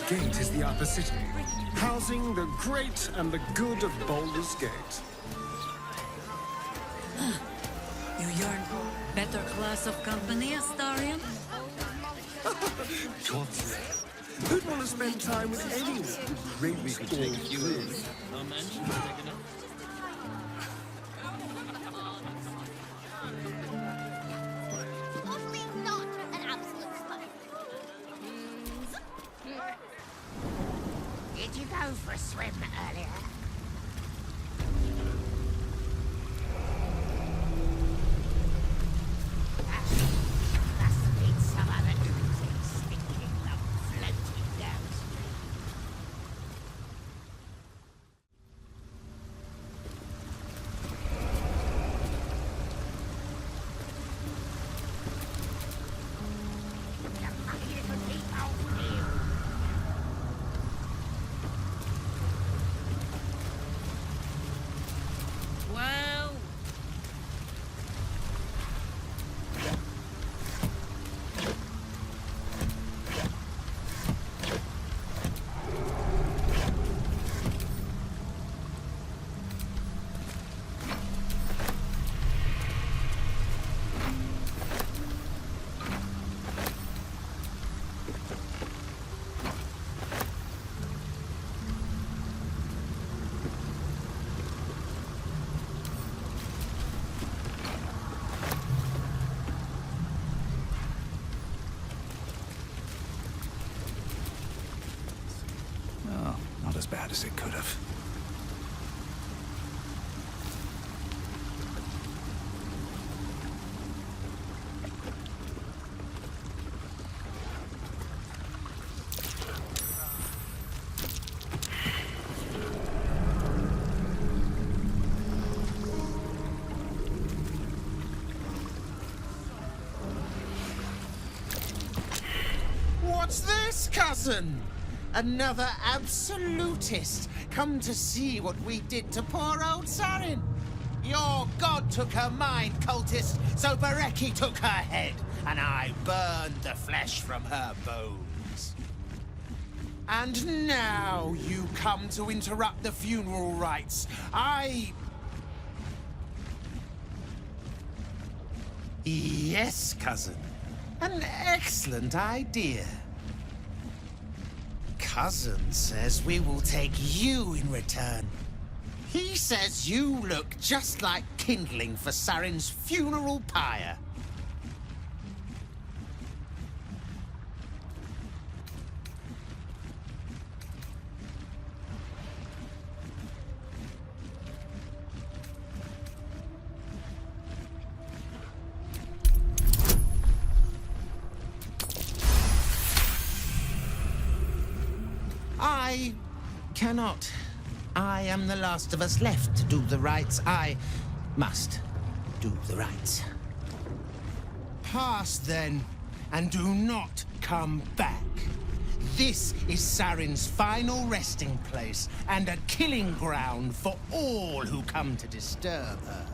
gate is the upper city, housing the great and the good of Baldur's Gate. You yearn better class of company, Astarion? God's name. Who'd want to spend time with anyone who greatly all good? Hopefully not an absolute spite. Did you go for a swim earlier? Must have been some other oozing, stinking lump floating downstream. You lucky little peephole, you. Well, Well, not as bad as it could have. What's this, cousin? Another absolutist come to see what we did to poor old Sarin. Your god took her mind, cultist, so Bereki took her head, and I burned the flesh from her bones. And now you come to interrupt the funeral rites. Yes, cousin. An excellent idea. Cousin says we will take you in return. He says you look just like kindling for Sarin's funeral pyre. I cannot. I am the last of us left to do the rites. I must do the rites. Pass then, and do not come back. This is Sarin's final resting place, and a killing ground for all who come to disturb her.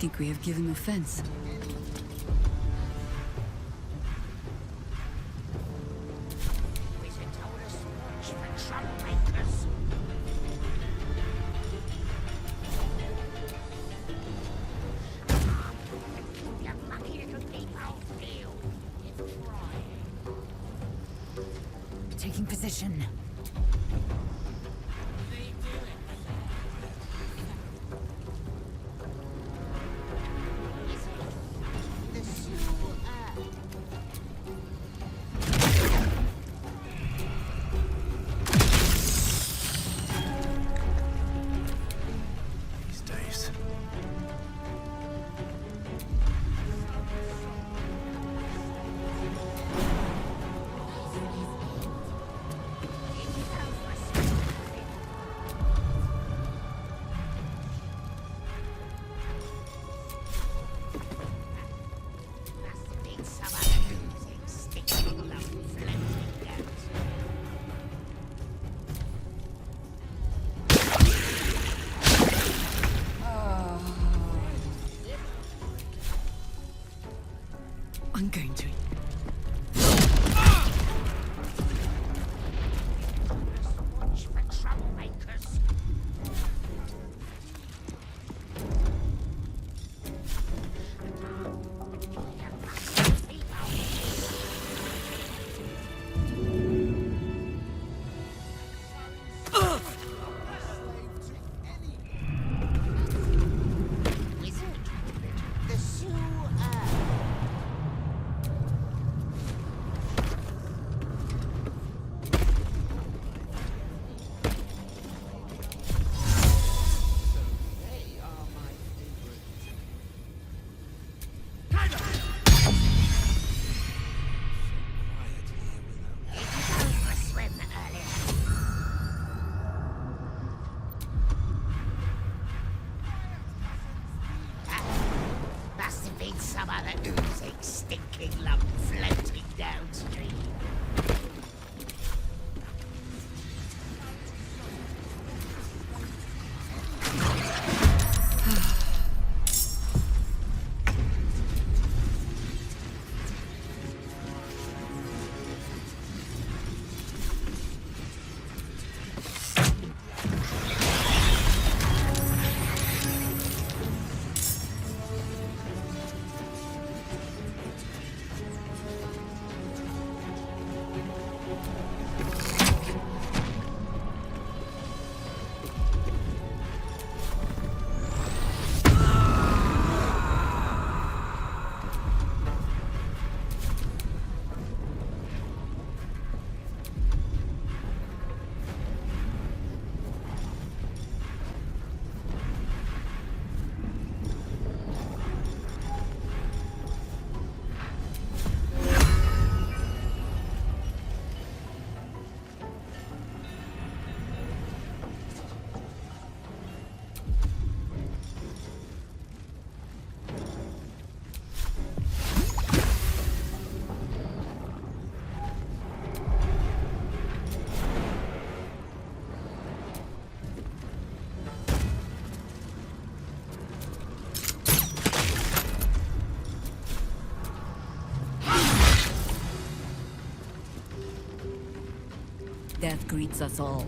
think we have given offense. Wizard told us watch for troublemakers. You lucky little people feel it's right. Taking position. The sewer. These days. Must have been some other losing sticking lump floating out. I'm going to. Watch for troublemakers. Wizard, the sewer. For a swim earlier. Must have been some other oozing, stinking lump floating downstream. Death greets us all.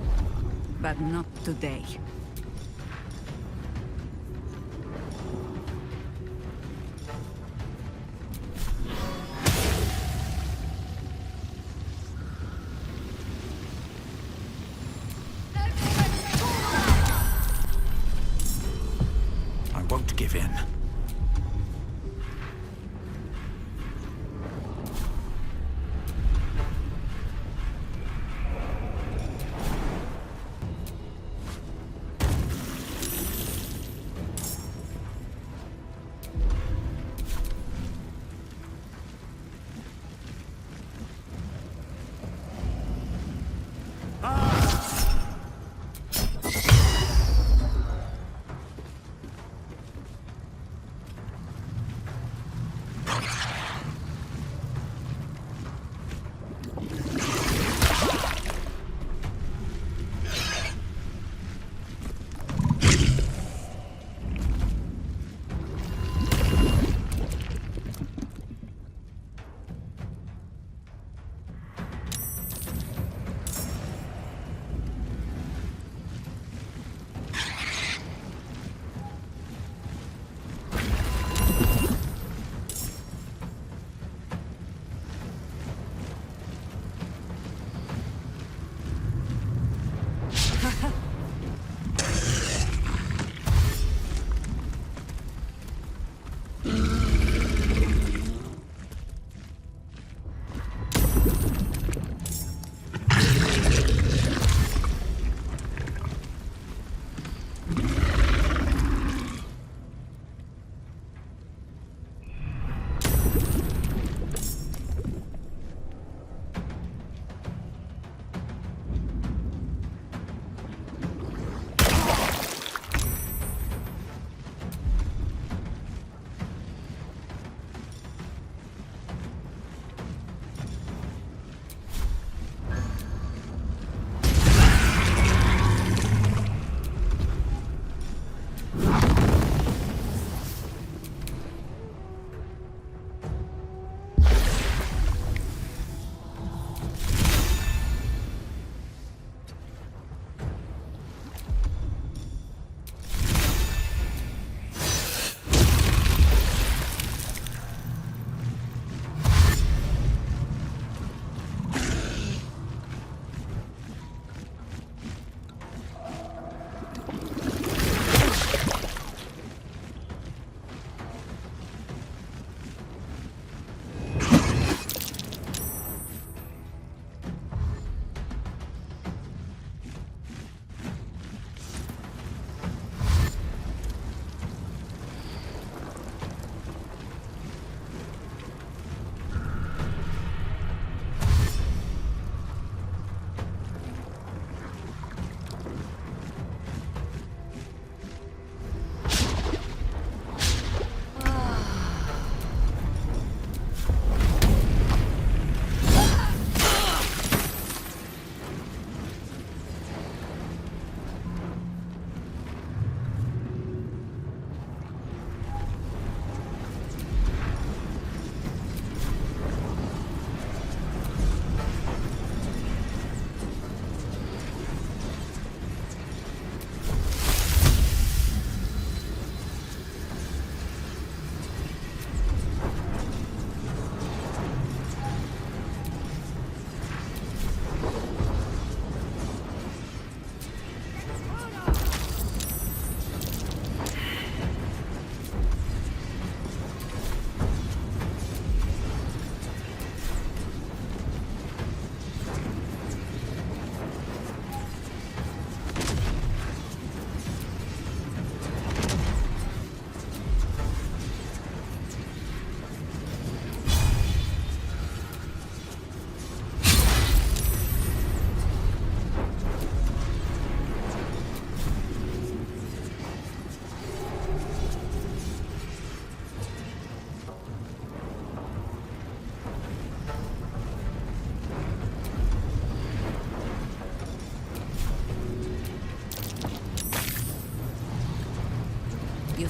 But not today. I won't give in.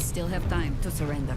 still have time to surrender.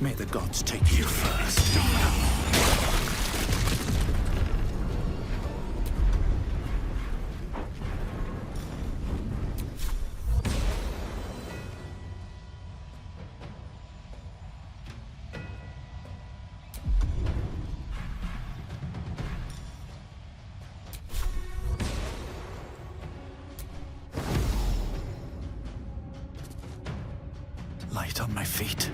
May the gods take you first. Light on my feet.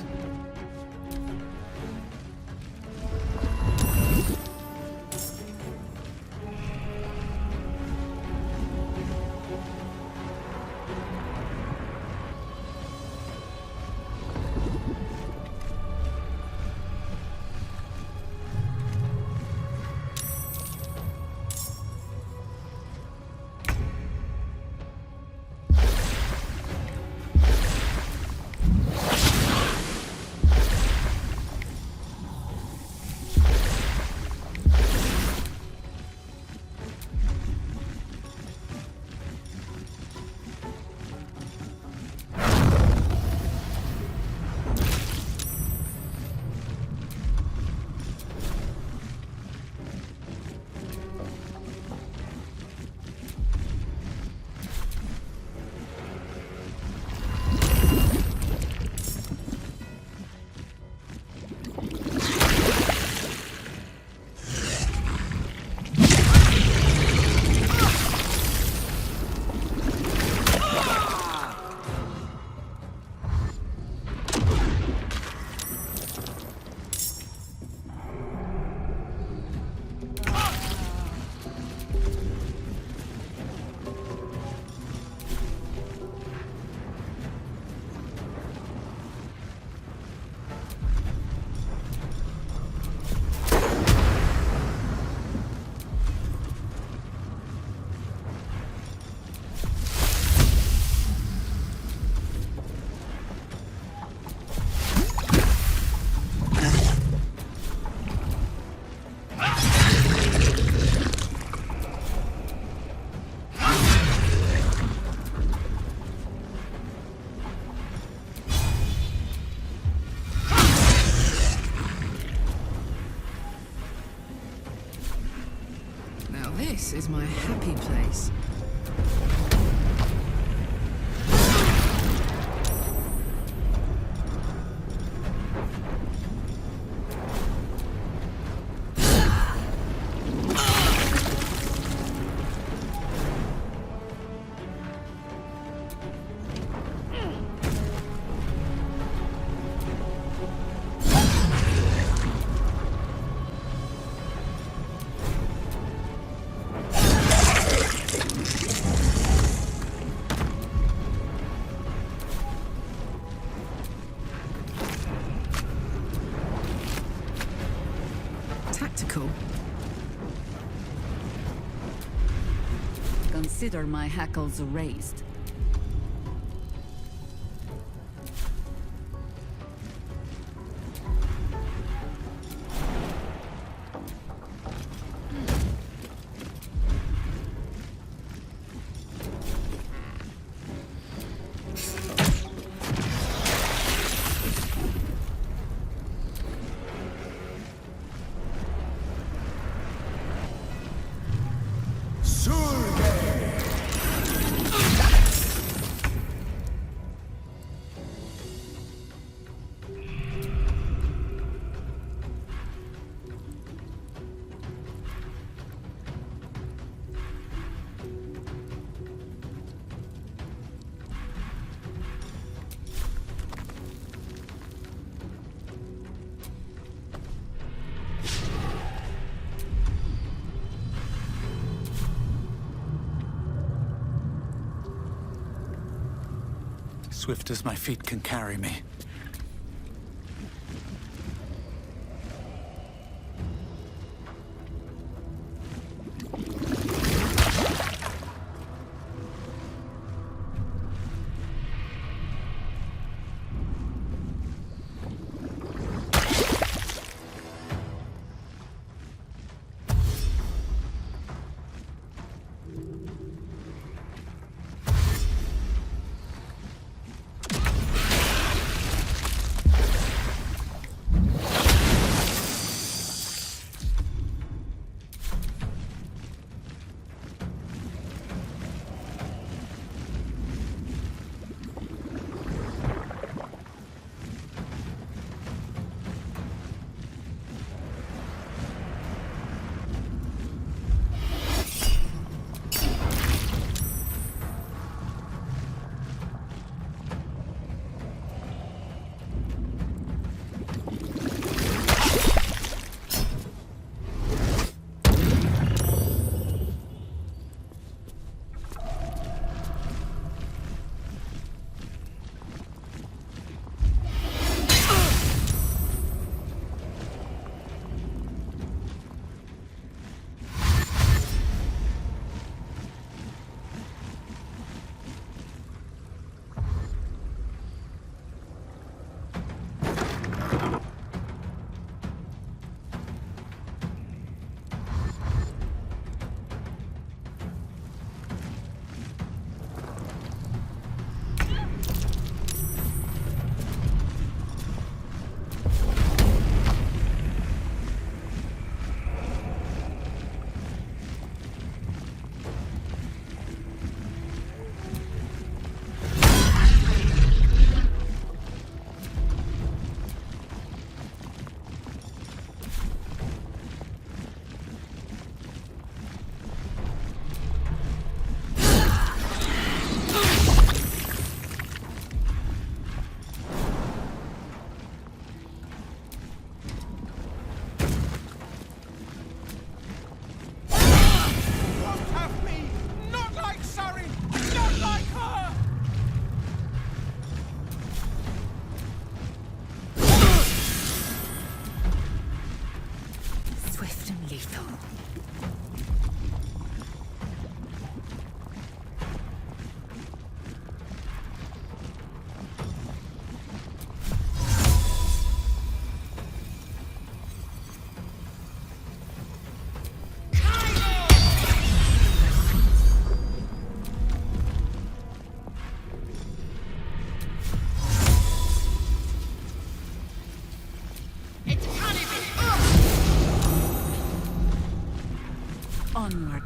This is my happy place. Tactical. Consider my hackles raised. Swift as my feet can carry me. Onward.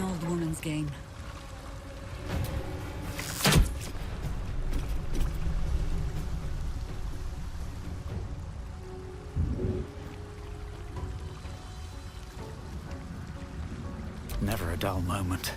old woman's game. Never a dull moment.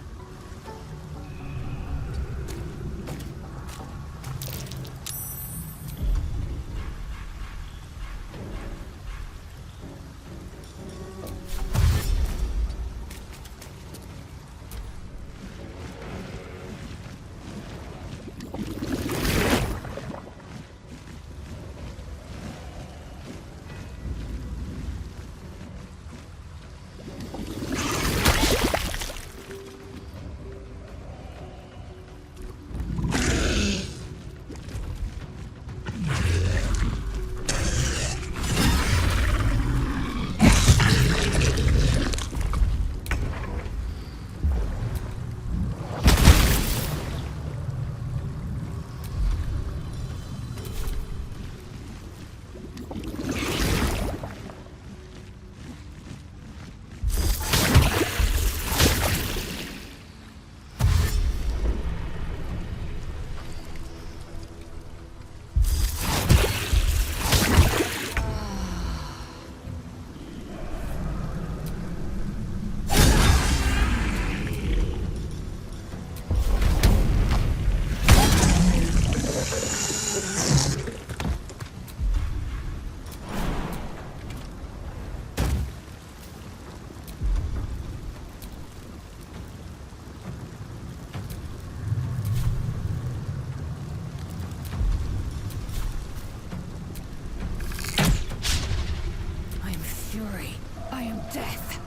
I am death.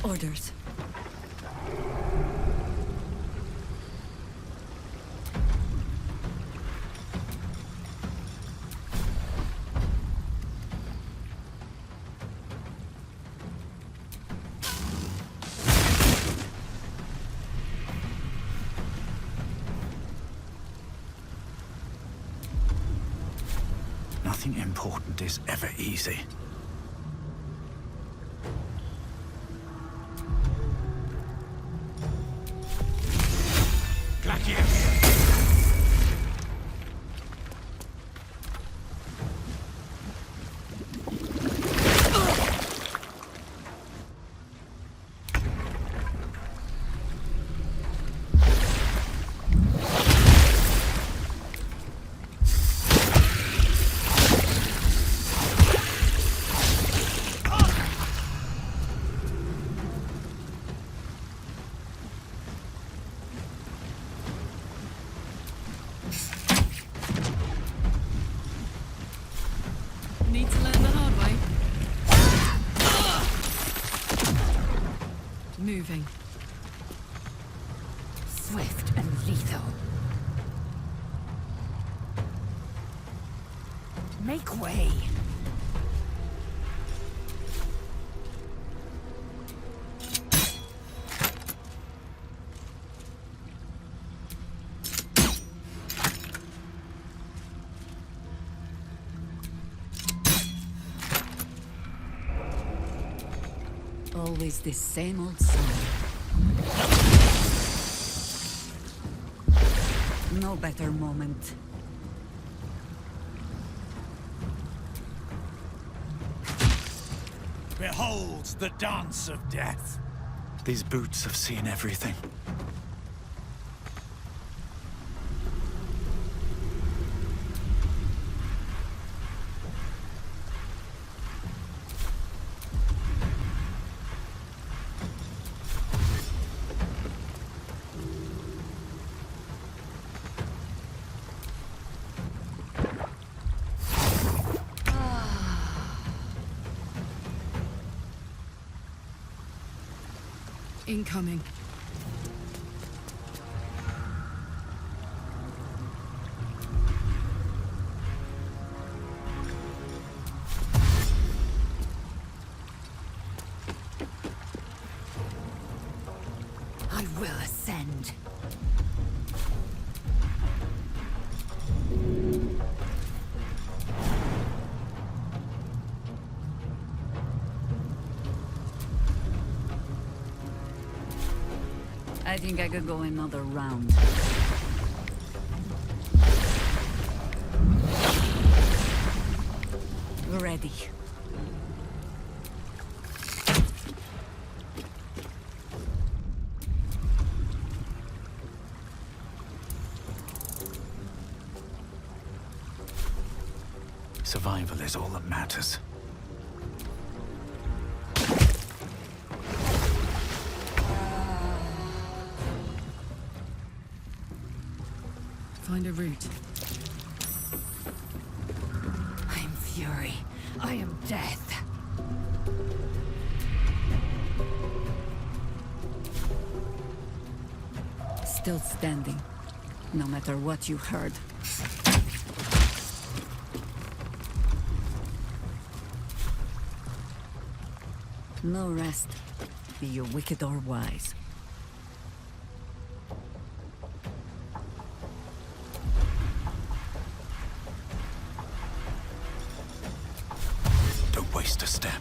Orders. Nothing important is ever easy. Need to learn the hard way. Moving. Swift and lethal. Make way. Always this same old song. No better moment. Behold the dance of death. These boots have seen everything. Incoming. I will ascend. I think I could go another round. Ready. Survival is all that matters. Find a route. I am fury. I am death. Still standing, no matter what you heard. No rest, be you wicked or wise. Don't waste a step.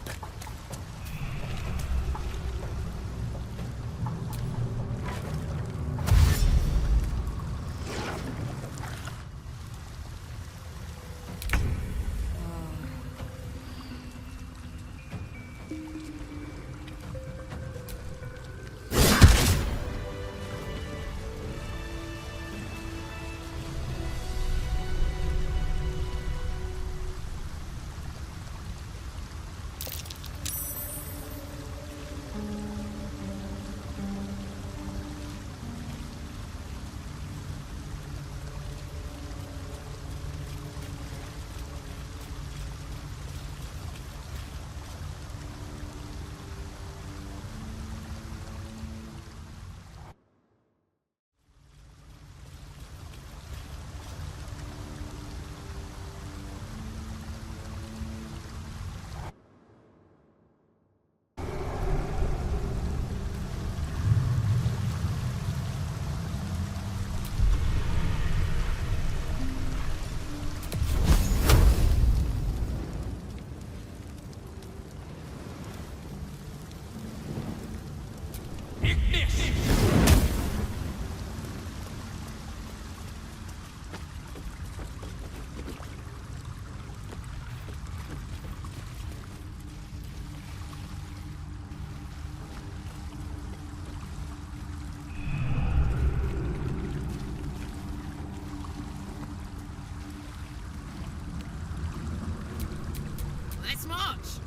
Let's march!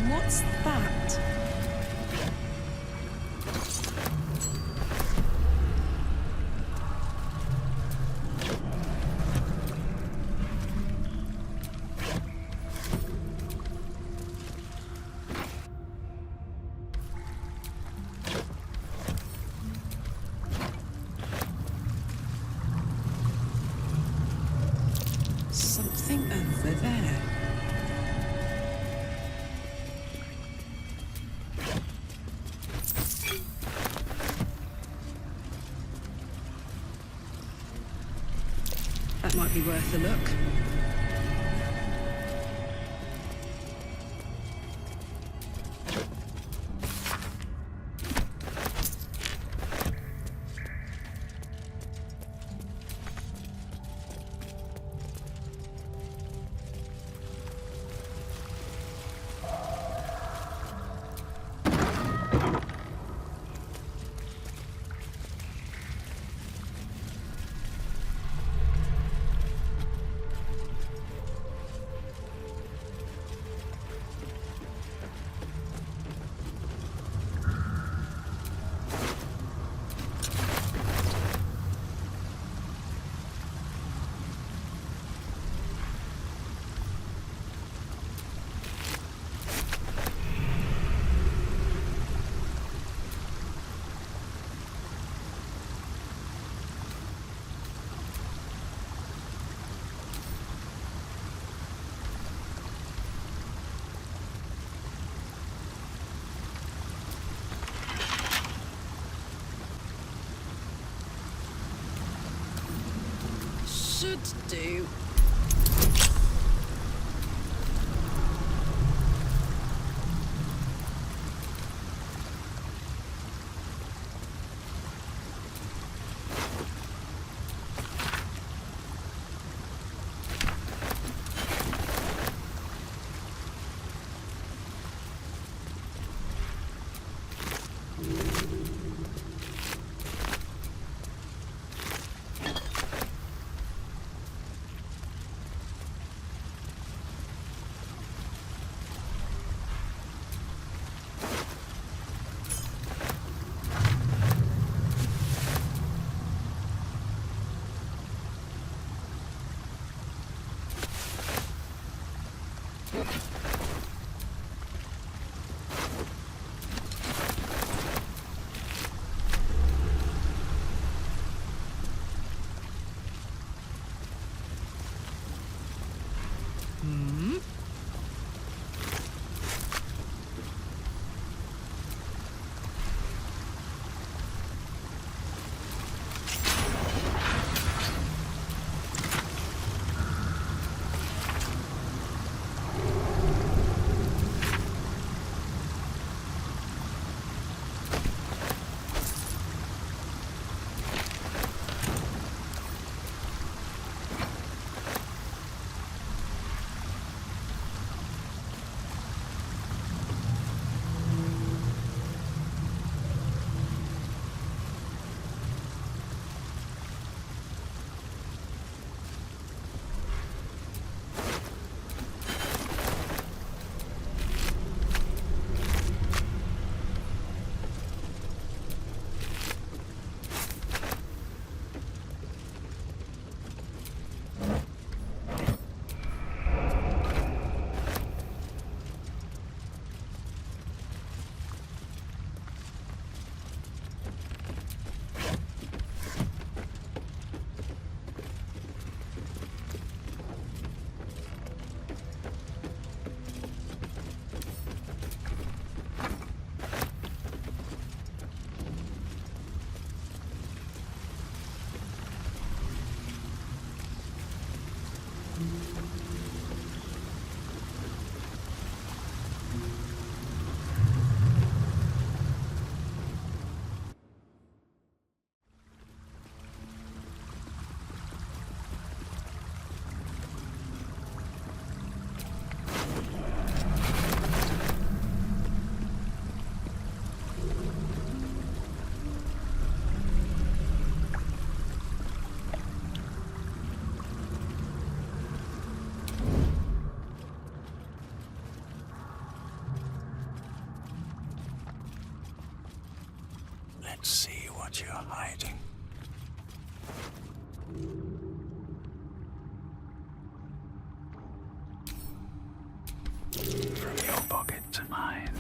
What's that? Something over there. That might be worth a look. should do. Let's see what you're hiding. From your pocket to mine.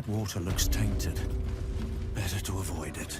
That water looks tainted. Better to avoid it.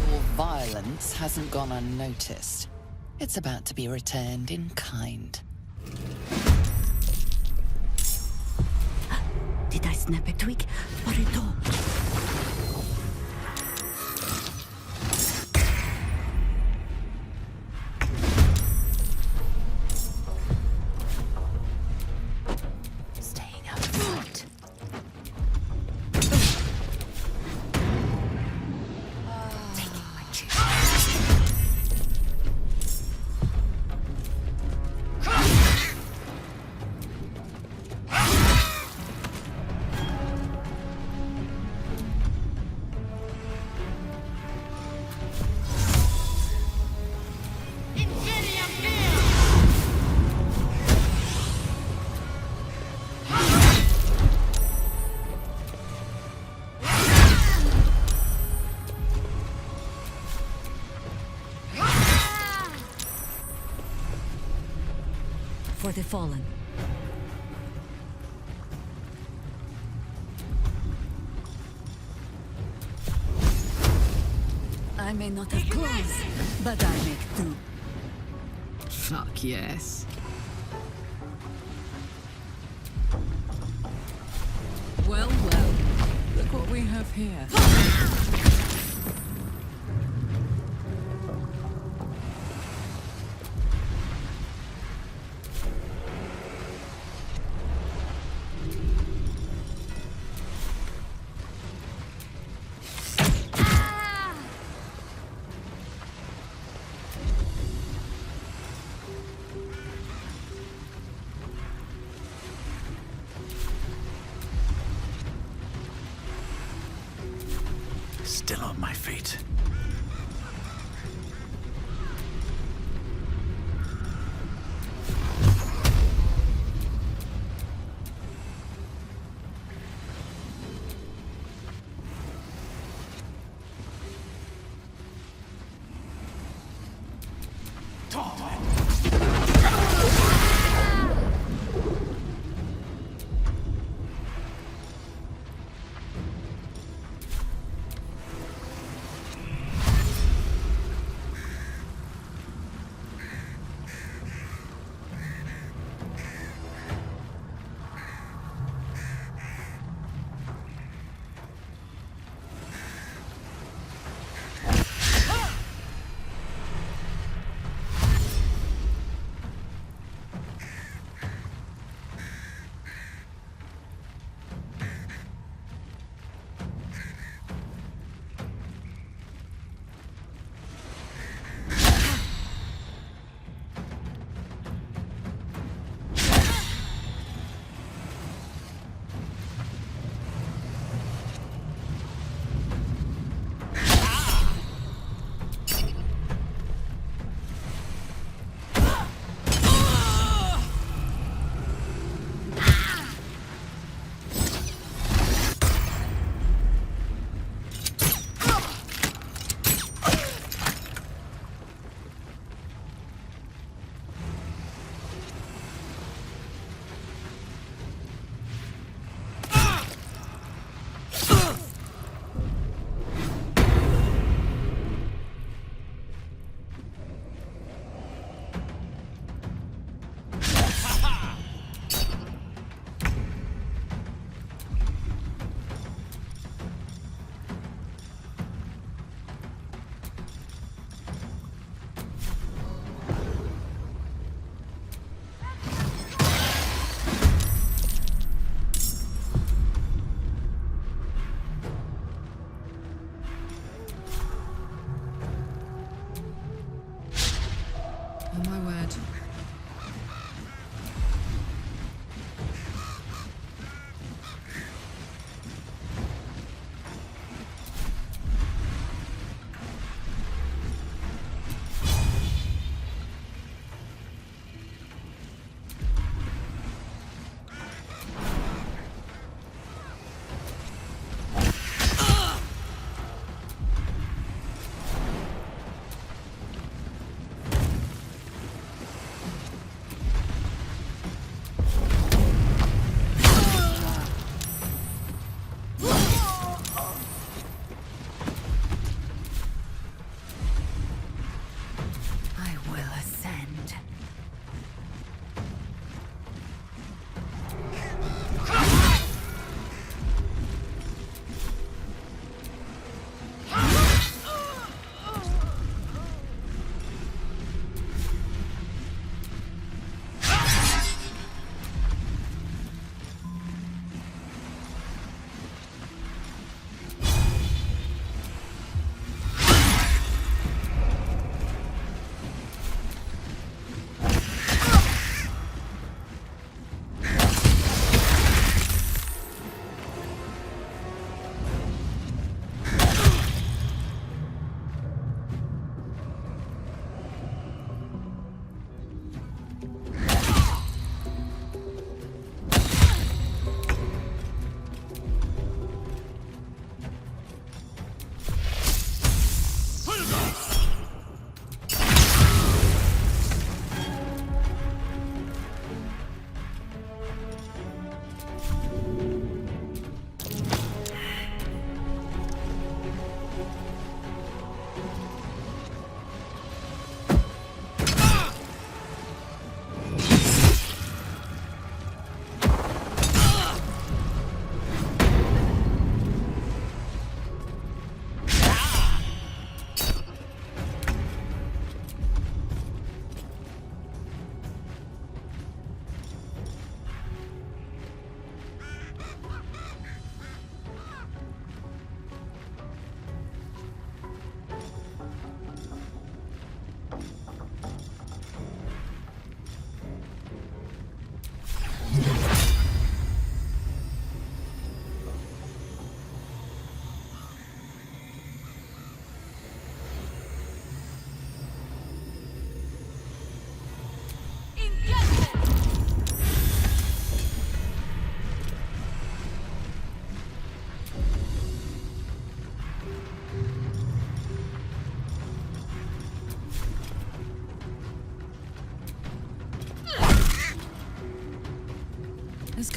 Your violence hasn't gone unnoticed. It's about to be returned in kind. Did I snap a twig or a dog? Staying out of sight. Taking my chance. For the fallen. I may not have clothes, but I make do. Fuck yes. Well, well. Look what we have here. Still on my feet.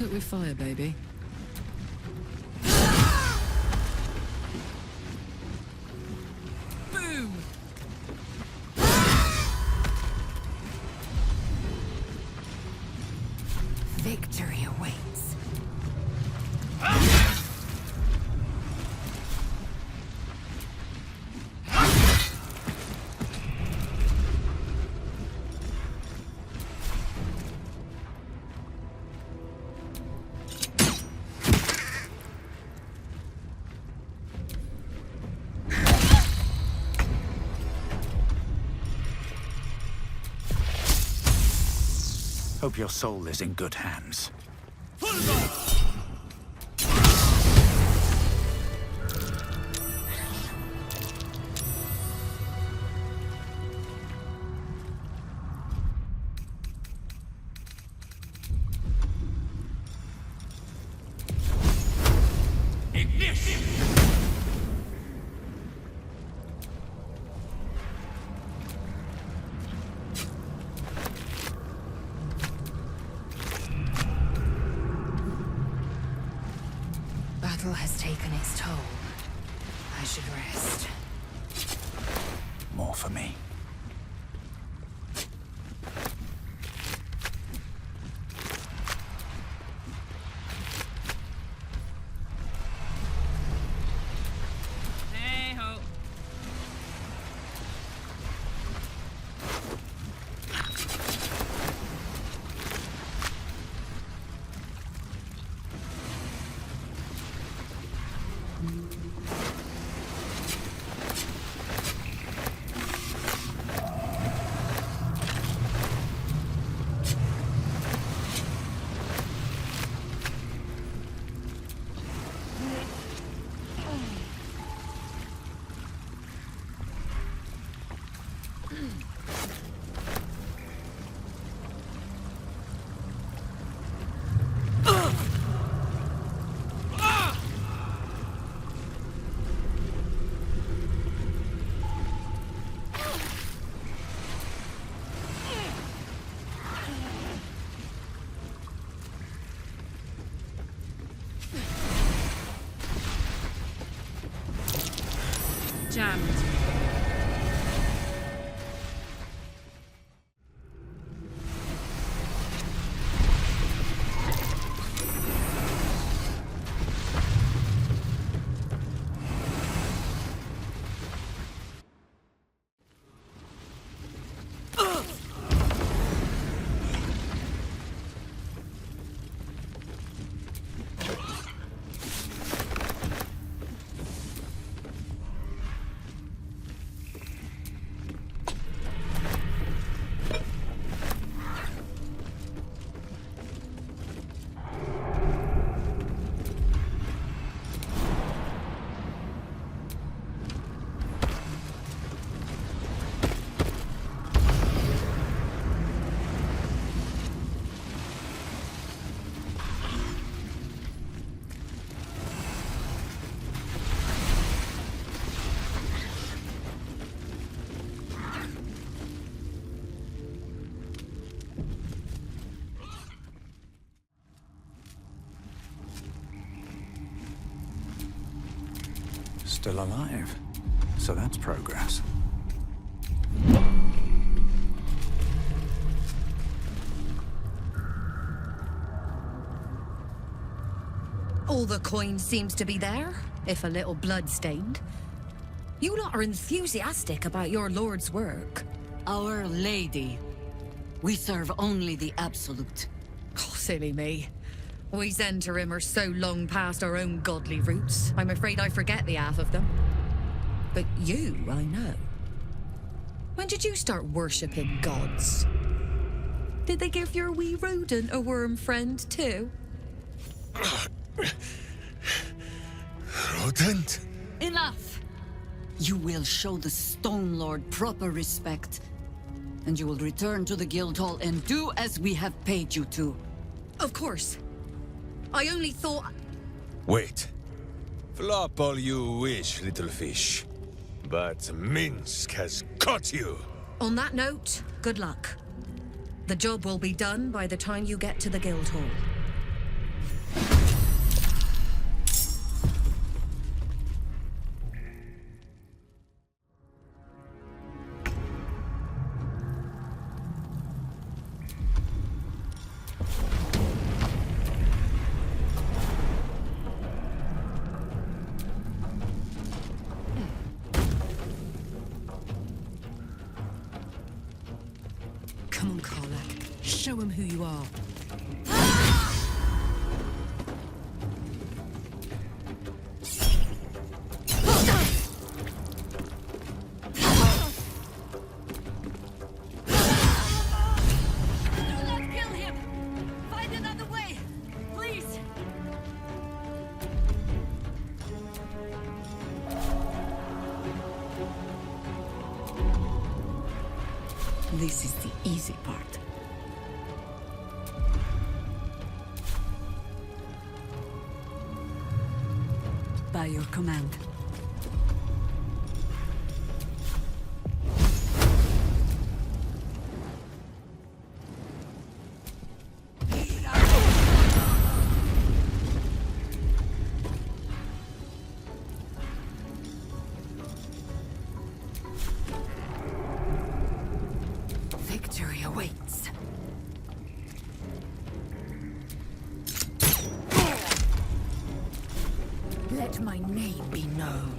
cook with fire, baby. Boom! Victory awaits. Hope your soul is in good hands. Battle has taken its toll. I should rest. More for me. Hey ho. Jammed. Still alive. So that's progress. All the coin seems to be there, if a little blood-stained. You lot are enthusiastic about your lord's work. Our Lady. We serve only the absolute. Oh, silly me. We Zentarim are so long past our own godly roots, I'm afraid I forget the half of them. But you, I know. When did you start worshipping gods? Did they give your wee rodent a worm friend, too? Rodent? Enough! You will show the Stone Lord proper respect, and you will return to the Guildhall and do as we have paid you to. Of course. I only thought... Wait. Flop all you wish, little fish. But Minsk has caught you! On that note, good luck. The job will be done by the time you get to the Guildhall. Show him who you are. Do not kill him! Find another way! Please! This is the easy part. By your command. Victory awaits. Let my name be known.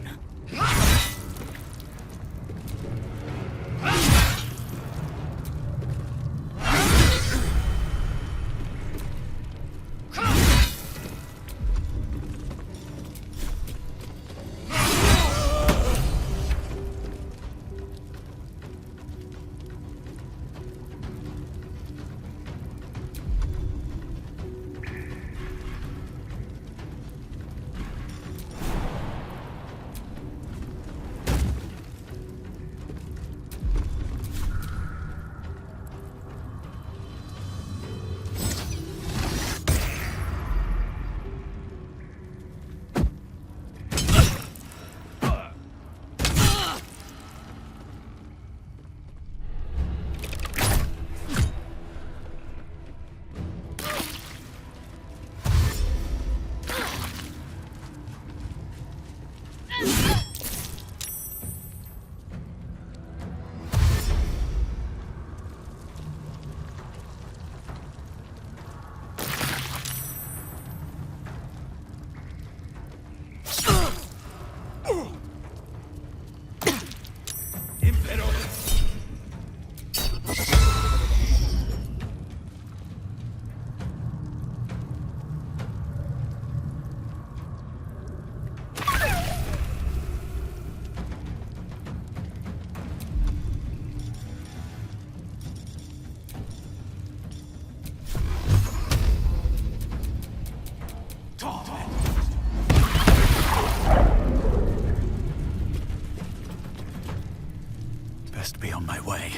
Best be on my way.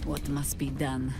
What must be done?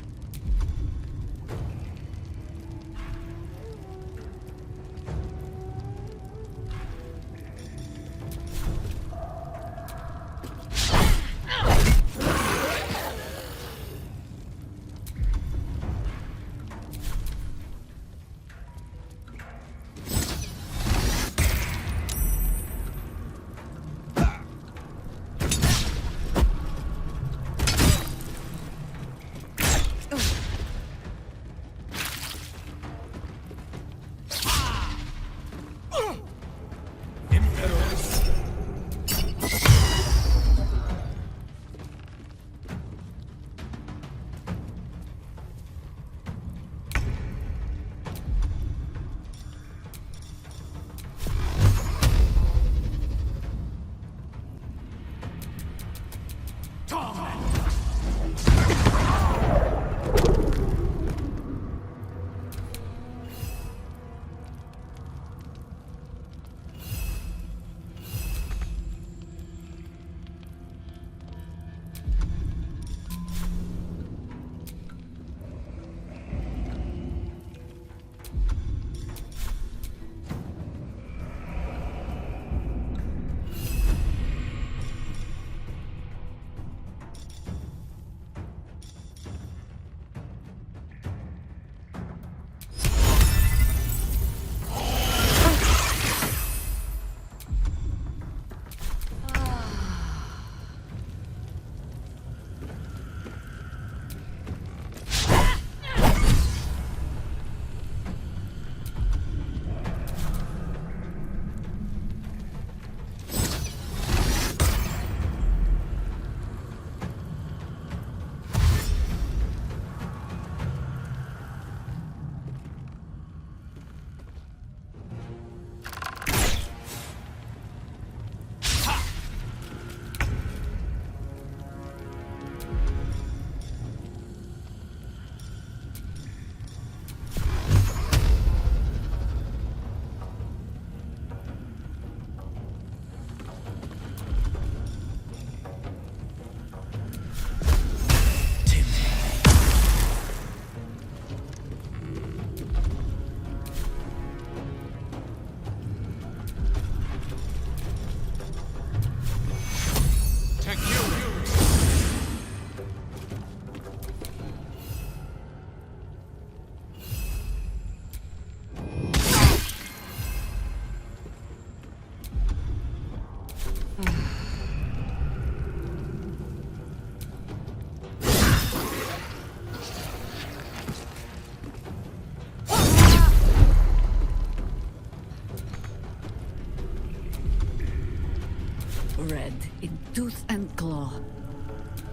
Red in tooth and claw.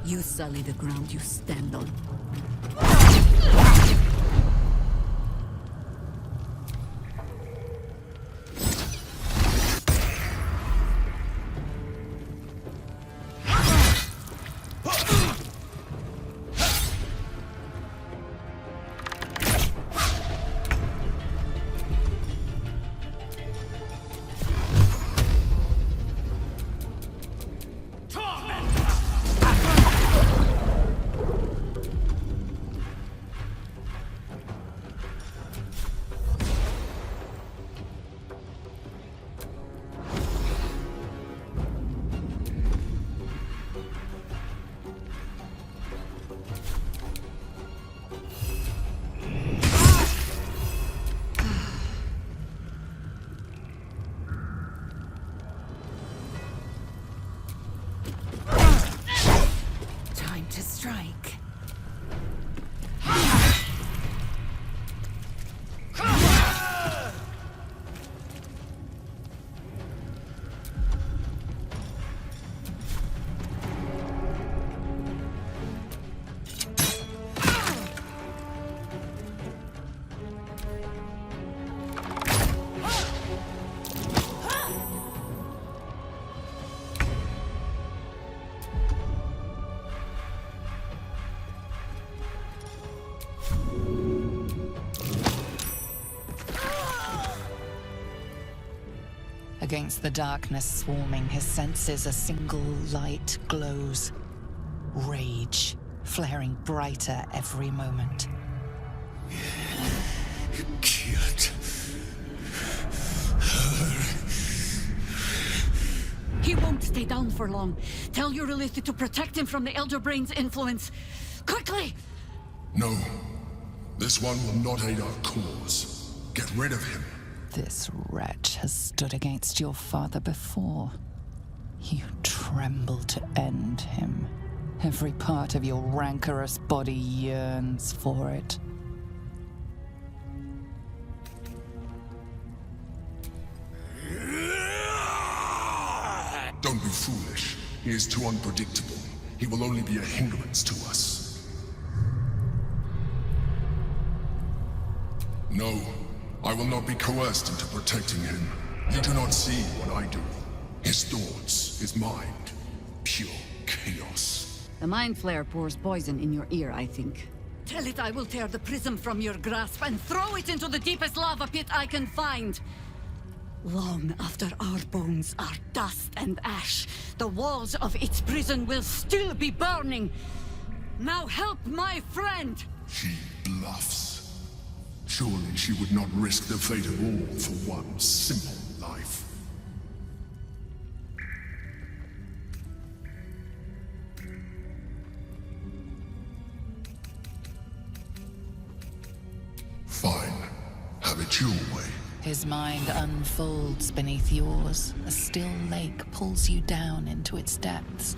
You sully the ground you stand on. Time to strike. Against the darkness swarming his senses, a single light glows. Rage, flaring brighter every moment. Killed He won't stay down for long. Tell Eurylith to protect him from the Elder Brain's influence. Quickly! No. This one will not aid our cause. Get rid of him. This wretch has stood against your father before. You tremble to end him. Every part of your rancorous body yearns for it. Don't be foolish. He is too unpredictable. He will only be a hindrance to us. No. I will not be coerced into protecting him. You do not see what I do. His thoughts, his mind, pure chaos. The Mind Flare pours poison in your ear, I think. Tell it I will tear the prism from your grasp and throw it into the deepest lava pit I can find. Long after our bones are dust and ash, the walls of its prison will still be burning. Now help my friend! She bluffs. Surely she would not risk the fate of all for one simple life. Fine. Have it your way. His mind unfolds beneath yours. A still lake pulls you down into its depths.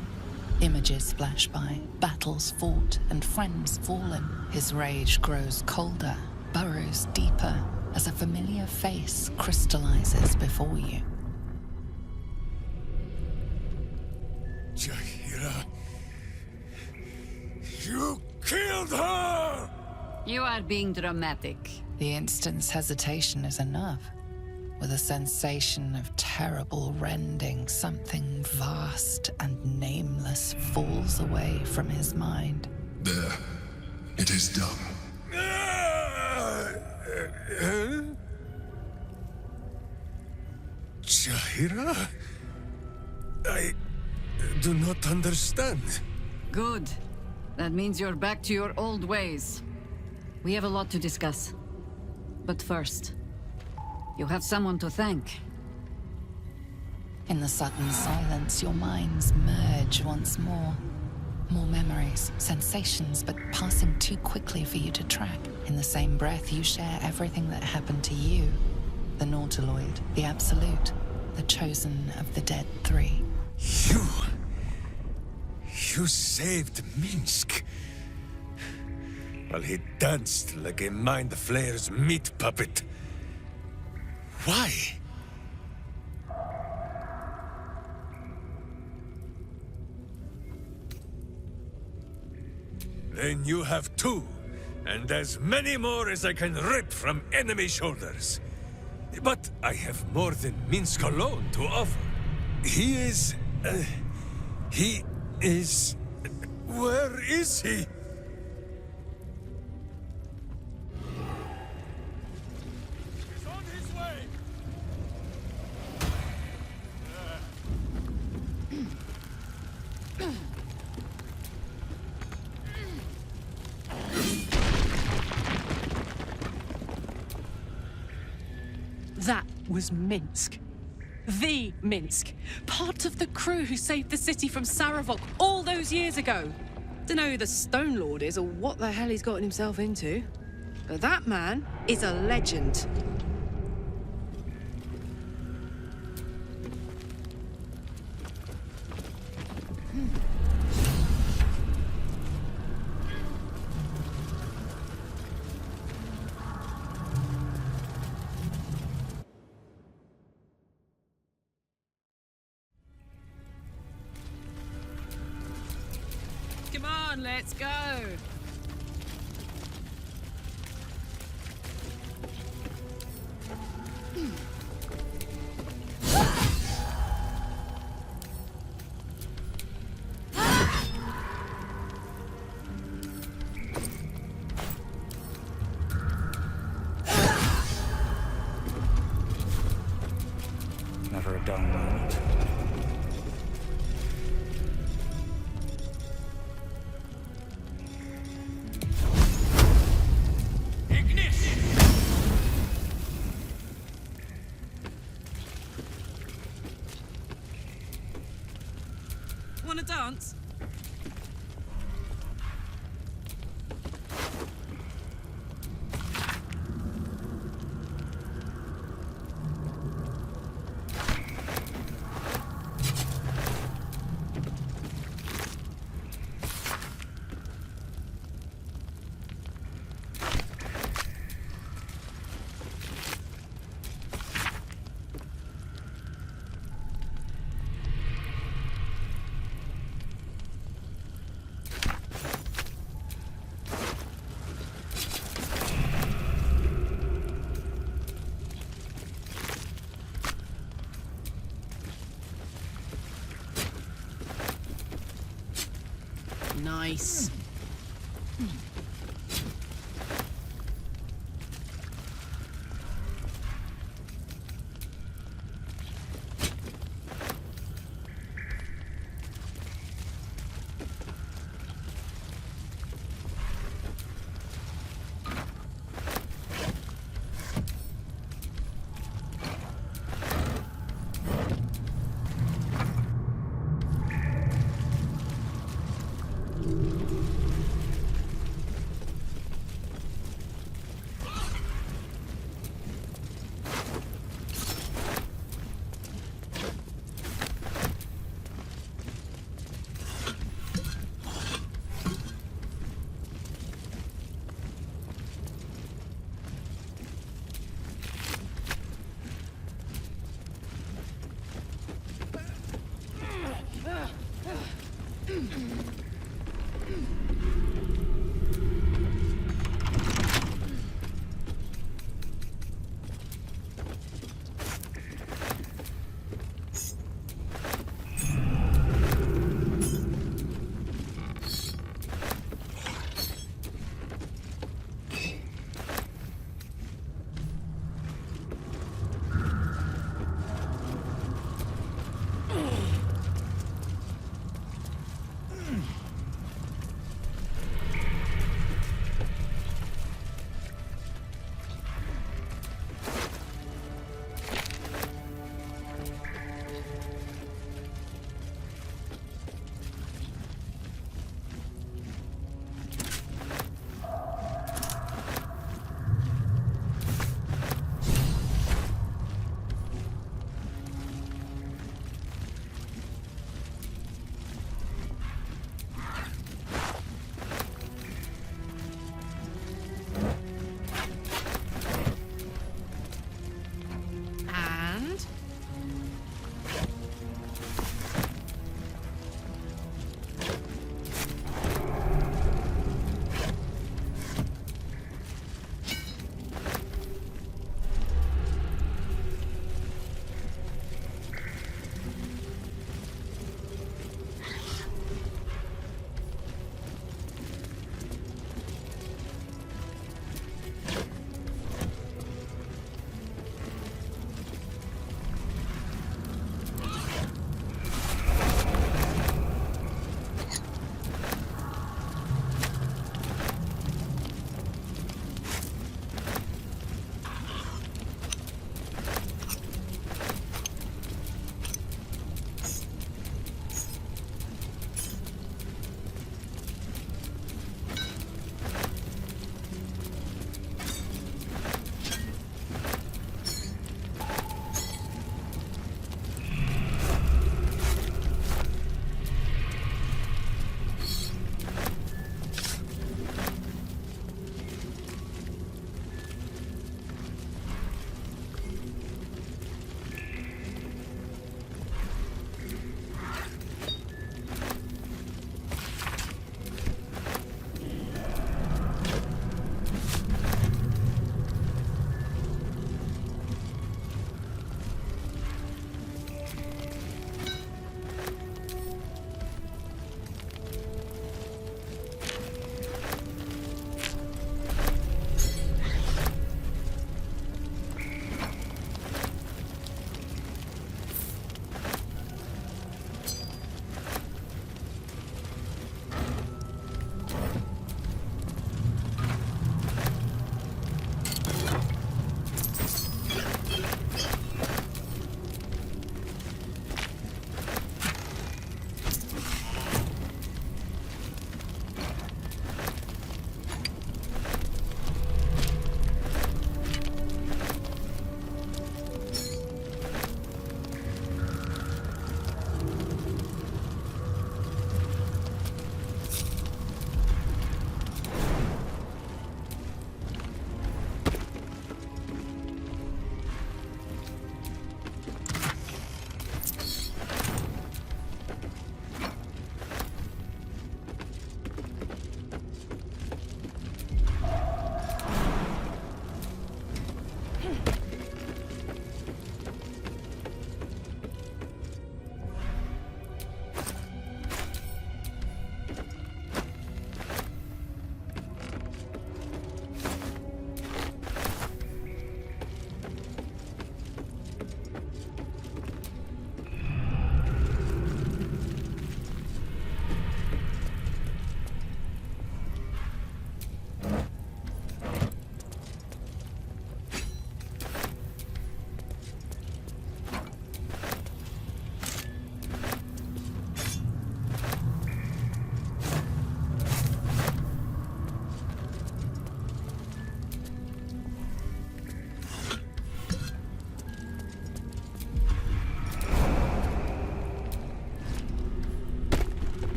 Images flash by, battles fought, and friends fallen. His rage grows colder, burrows deeper, as a familiar face crystallizes before you. Jaheira. You killed her! You are being dramatic. The instant's hesitation is enough. With a sensation of terrible rending, something vast and nameless falls away from his mind. There. It is done. Jaheira? I do not understand. Good. That means you're back to your old ways. We have a lot to discuss. But first, you have someone to thank. In the sudden silence, your minds merge once more. More memories, sensations, but passing too quickly for you to track. In the same breath, you share everything that happened to you. The Nautiloid, the Absolute, the chosen of the dead three. You saved Minsk. While he danced like a Mind Flayer's meat puppet. Why? Then you have two, and as many more as I can rip from enemy shoulders. But I have more than Minsk alone to offer. He is... Where is he? He's on his way! That was Minsk. The Minsk. Part of the crew who saved the city from Saravok all those years ago. Dunno who the Stone Lord is or what the hell he's gotten himself into. But that man is a legend. Come on, let's go. Never a dull moment. Wanna dance? Nice.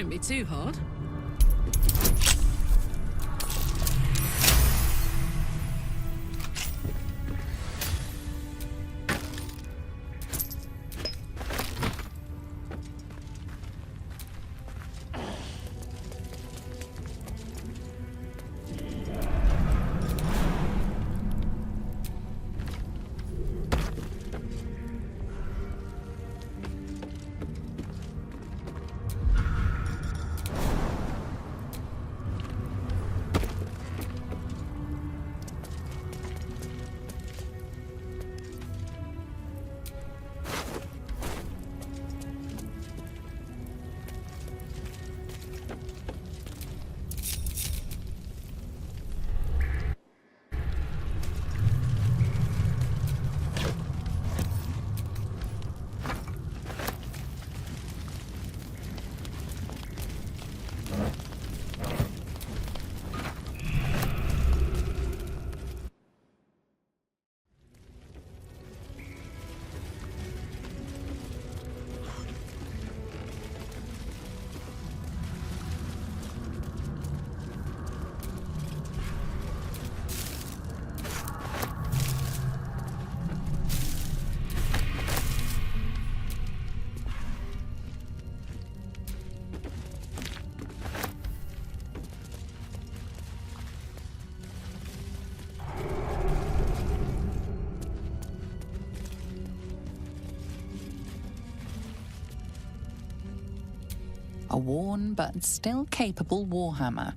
Shouldn't be too hard. A worn but still capable warhammer,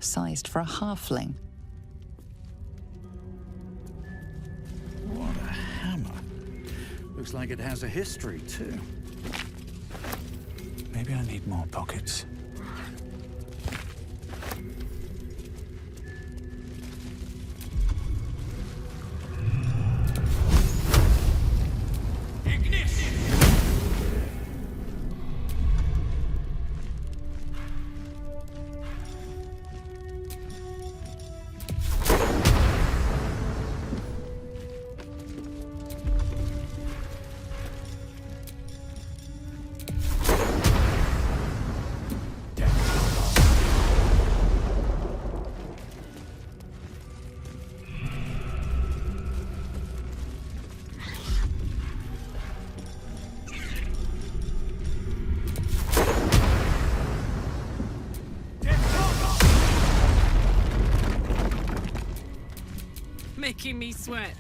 sized for a halfling. What a hammer. Looks like it has a history, too. Maybe I need more pockets. Making me sweat.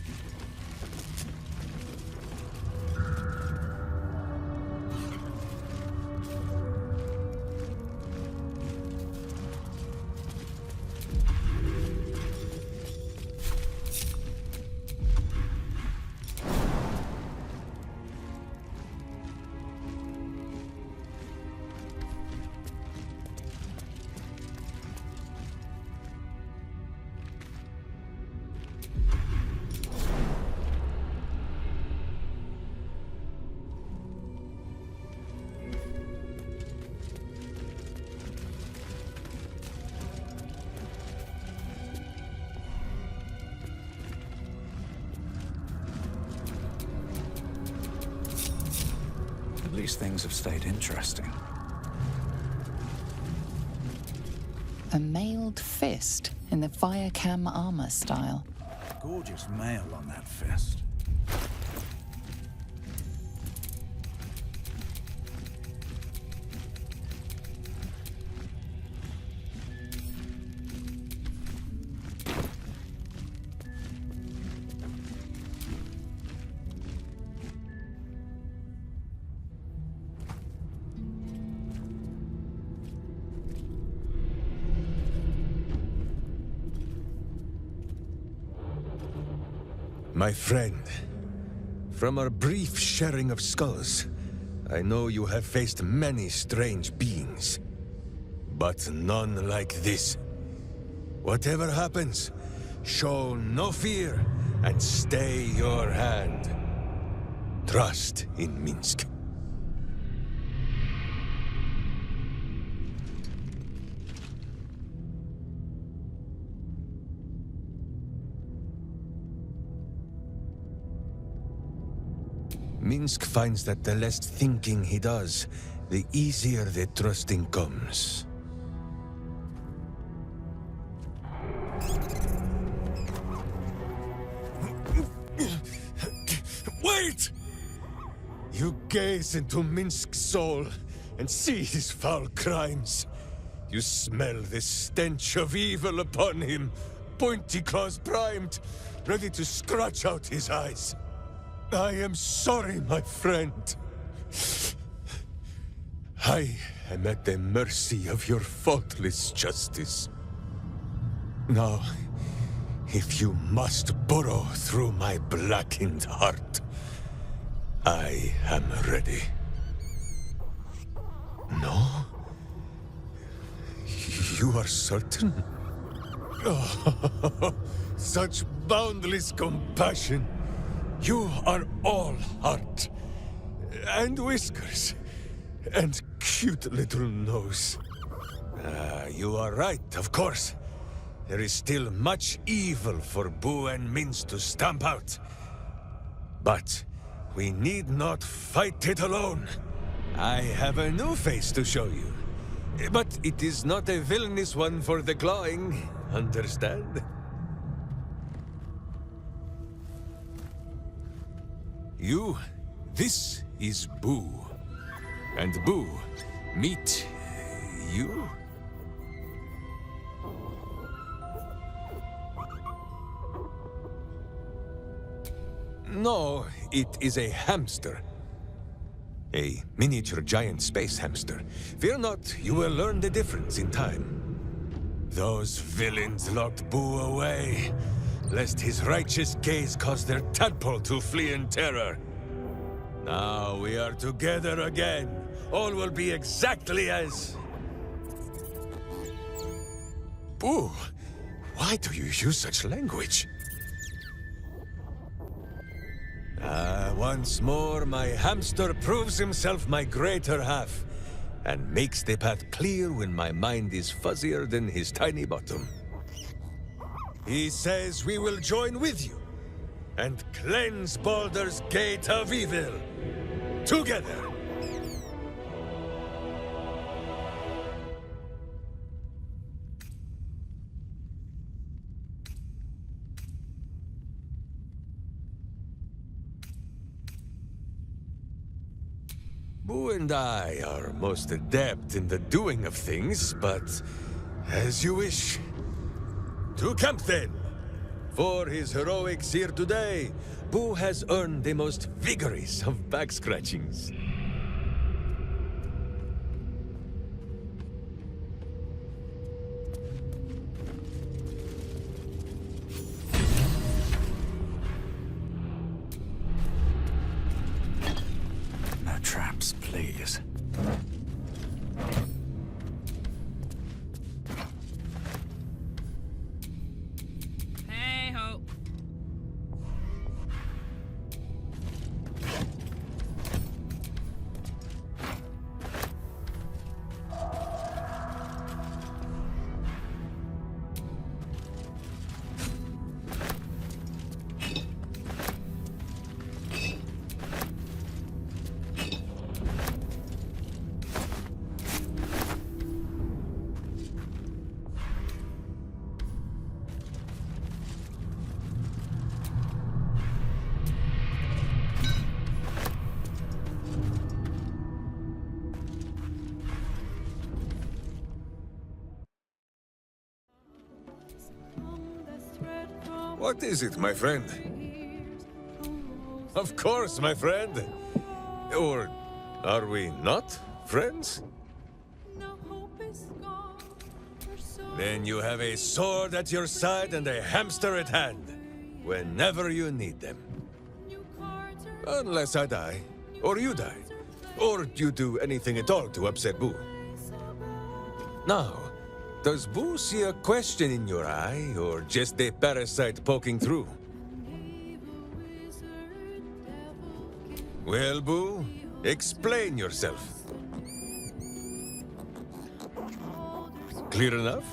At least things have stayed interesting. A mailed fist in the Firecam armor style. Gorgeous mail on that fist. My friend, from our brief sharing of skulls, I know you have faced many strange beings, but none like this. Whatever happens, show no fear and stay your hand. Trust in Minsk. Minsk finds that the less thinking he does, the easier the trusting comes. Wait! You gaze into Minsk's soul and see his foul crimes. You smell the stench of evil upon him, pointy claws primed, ready to scratch out his eyes. I am sorry, my friend. I am at the mercy of your faultless justice. Now, if you must burrow through my blackened heart, I am ready. No? You are certain? Oh, such boundless compassion. You are all heart. And whiskers. And cute little nose. You are right, of course. There is still much evil for Boo and Mince to stamp out. But we need not fight it alone. I have a new face to show you. But it is not a villainous one for the clawing, understand? This is Boo. And Boo, meet you? No, it is a hamster. A miniature giant space hamster. Fear not, you will learn the difference in time. Those villains locked Boo away, lest his righteous gaze cause their tadpole to flee in terror. Now we are together again. All will be exactly as... Boo, why do you use such language? Once more, my hamster proves himself my greater half, and makes the path clear when my mind is fuzzier than his tiny bottom. He says we will join with you, and cleanse Baldur's gate of evil. Together! Boo and I are most adept in the doing of things, but as you wish. To camp then! For his heroics here today, Boo has earned the most vigorous of back scratchings. No traps, please. Hey-ho. What is it, my friend? Of course, my friend. Or are we not friends? Then you have a sword at your side and a hamster at hand, whenever you need them. Unless I die, or you die, or you do anything at all to upset Boo. Now, does Boo see a question in your eye, or just a parasite poking through? Well, Boo, explain yourself. Clear enough?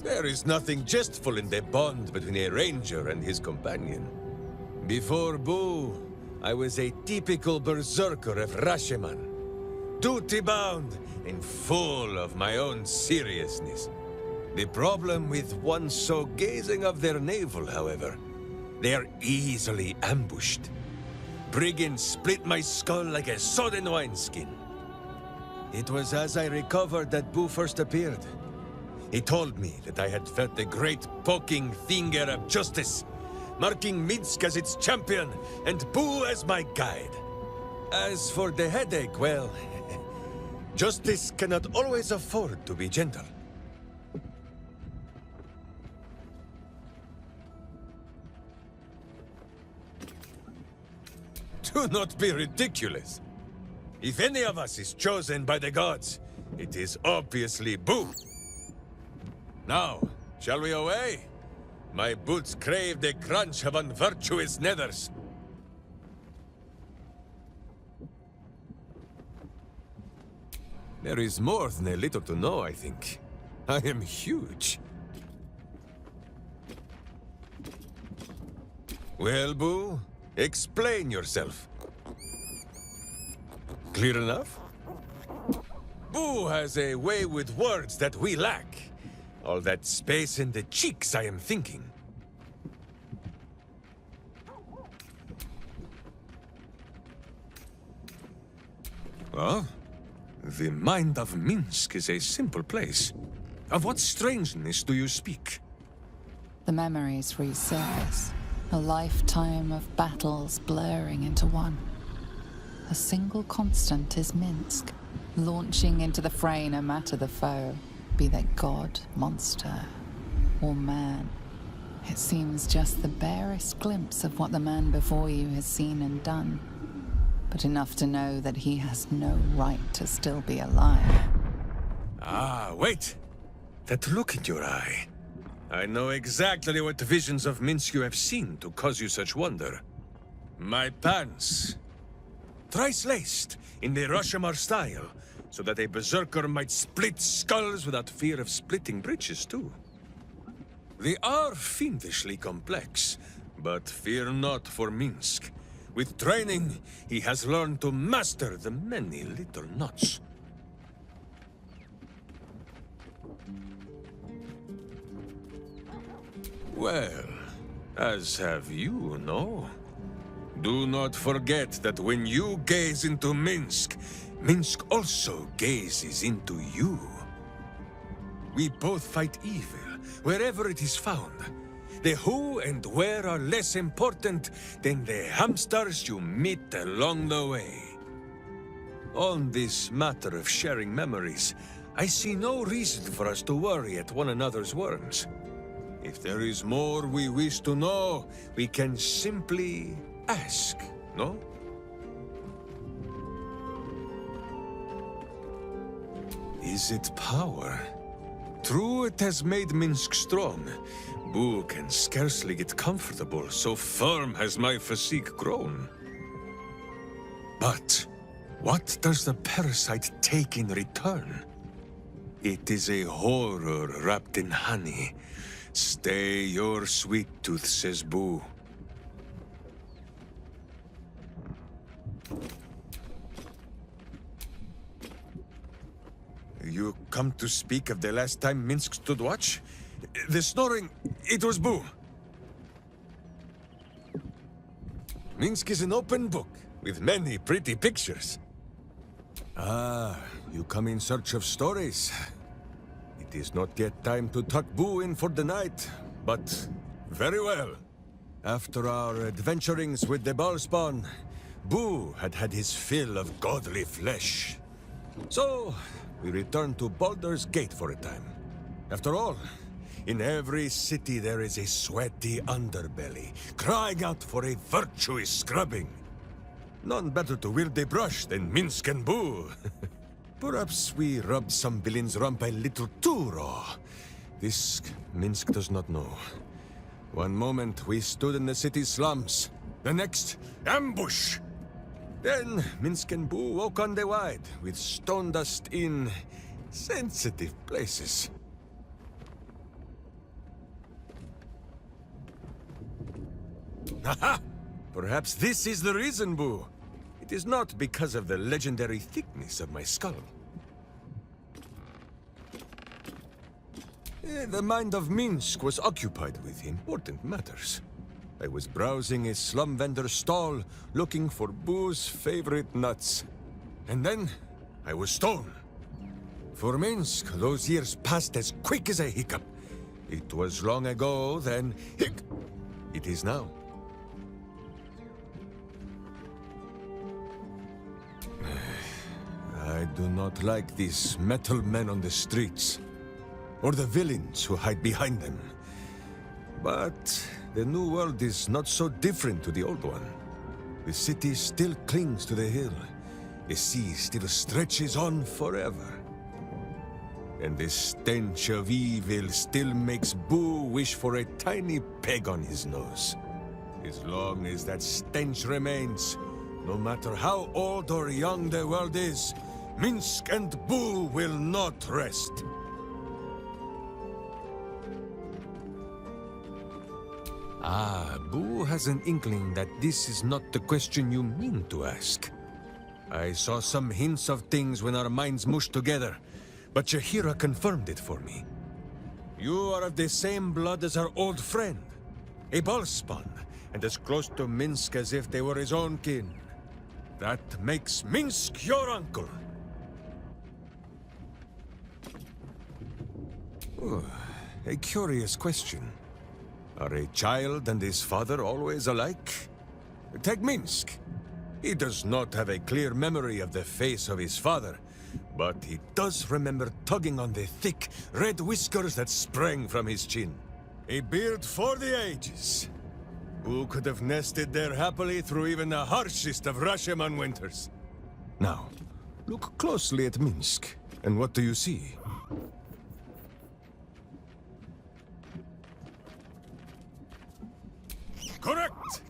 There is nothing jestful in the bond between a ranger and his companion. Before Boo, I was a typical berserker of Rashomon, duty-bound and full of my own seriousness. The problem with one so gazing of their navel, however, they are easily ambushed. Brigands split my skull like a sodden wineskin. It was as I recovered that Boo first appeared. He told me that I had felt the great poking finger of justice, marking Minsk as its champion and Boo as my guide. As for the headache, well, justice cannot always afford to be gentle. Do not be ridiculous. If any of us is chosen by the gods, it is obviously Boo. Now, shall we away? My boots crave the crunch of unvirtuous nethers. There is more than a little to know, I think. I am huge. Well, Boo, explain yourself. Clear enough? Boo has a way with words that we lack. All that space in the cheeks, I am thinking. Well, the mind of Minsk is a simple place. Of what strangeness do you speak? The memories resurface. A lifetime of battles blurring into one. A single constant is Minsk, launching into the fray no matter the foe, be they god, monster, or man. It seems just the barest glimpse of what the man before you has seen and done, but enough to know that he has no right to still be alive. Ah, wait! That look in your eye. I know exactly what visions of Minsk you have seen to cause you such wonder. My pants. Thrice laced, in the Rashomon style, so that a berserker might split skulls without fear of splitting breeches, too. They are fiendishly complex, but fear not for Minsk. With training, he has learned to master the many little knots. Well, as have you, no? Do not forget that when you gaze into Minsk, Minsk also gazes into you. We both fight evil, wherever it is found. The who and where are less important than the hamsters you meet along the way. On this matter of sharing memories, I see no reason for us to worry at one another's worms. If there is more we wish to know, we can simply ask, no? Is it power? True, it has made Minsk strong. Boo can scarcely get comfortable, so firm has my physique grown. But what does the parasite take in return? It is a horror wrapped in honey. Stay your sweet tooth, says Boo. You come to speak of the last time Minsk stood watch? The snoring, it was Boo. Minsk is an open book, with many pretty pictures. Ah, you come in search of stories. It is not yet time to tuck Boo in for the night, but very well. After our adventurings with the Ballspawn, Boo had had his fill of godly flesh. So, we returned to Baldur's Gate for a time. After all, in every city there is a sweaty underbelly, crying out for a virtuous scrubbing. None better to wield a brush than Minsk and Boo. Perhaps we rubbed some villain's rump a little too raw. This Minsk does not know. One moment we stood in the city's slums, the next, ambush! Then Minsk and Boo woke on the wide, with stone dust in sensitive places. Aha! Perhaps this is the reason, Boo. It is not because of the legendary thickness of my skull. The mind of Minsk was occupied with important matters. I was browsing a slum vendor's stall, looking for Boo's favorite nuts. And then, I was stolen. For Minsk, those years passed as quick as a hiccup. It was long ago, then it is now. I do not like these metal men on the streets, or the villains who hide behind them. But the new world is not so different to the old one. The city still clings to the hill. The sea still stretches on forever. And the stench of evil still makes Boo wish for a tiny peg on his nose. As long as that stench remains, no matter how old or young the world is, Minsk and Boo will not rest. Ah, Boo has an inkling that this is not the question you mean to ask. I saw some hints of things when our minds mushed together, but Jahira confirmed it for me. You are of the same blood as our old friend, a Ballspawn, and as close to Minsk as if they were his own kin. That makes Minsk your uncle. Oh, a curious question. Are a child and his father always alike? Take Minsk. He does not have a clear memory of the face of his father, but he does remember tugging on the thick, red whiskers that sprang from his chin. A beard for the ages. Who could have nested there happily through even the harshest of Rashomon winters? Now, look closely at Minsk, and what do you see? Correct!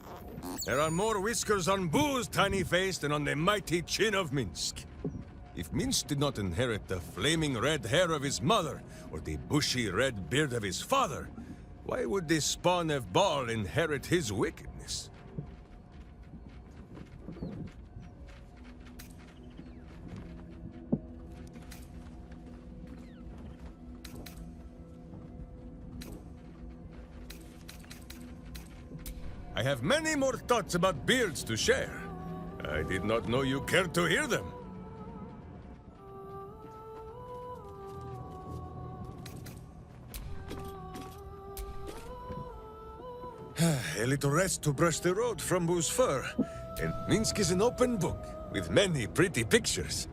There are more whiskers on Boo's tiny face than on the mighty chin of Minsk. If Minsk did not inherit the flaming red hair of his mother, or the bushy red beard of his father, why would the spawn of Baal inherit his wickedness? I have many more thoughts about beards to share. I did not know you cared to hear them. A little rest to brush the road from Boo's fur, and Minsk is an open book with many pretty pictures.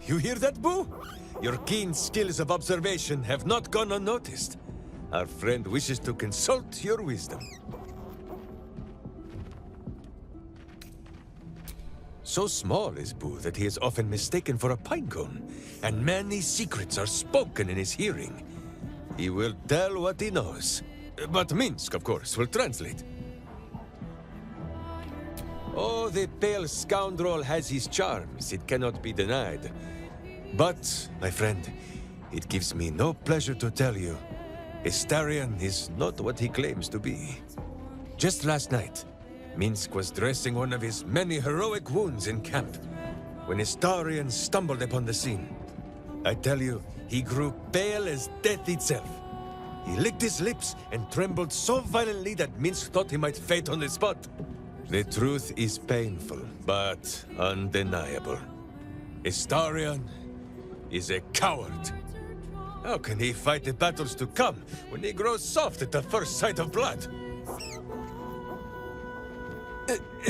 You hear that, Boo? Your keen skills of observation have not gone unnoticed. Our friend wishes to consult your wisdom. So small is Boo that he is often mistaken for a pinecone, and many secrets are spoken in his hearing. He will tell what he knows. But Minsk, of course, will translate. Oh, the pale scoundrel has his charms, it cannot be denied. But, my friend, it gives me no pleasure to tell you, Astarion is not what he claims to be. Just last night, Minsk was dressing one of his many heroic wounds in camp, when Astarion stumbled upon the scene. I tell you, he grew pale as death itself. He licked his lips and trembled so violently that Minsk thought he might faint on the spot. The truth is painful, but undeniable. Astarion is a coward. How can he fight the battles to come when he grows soft at the first sight of blood?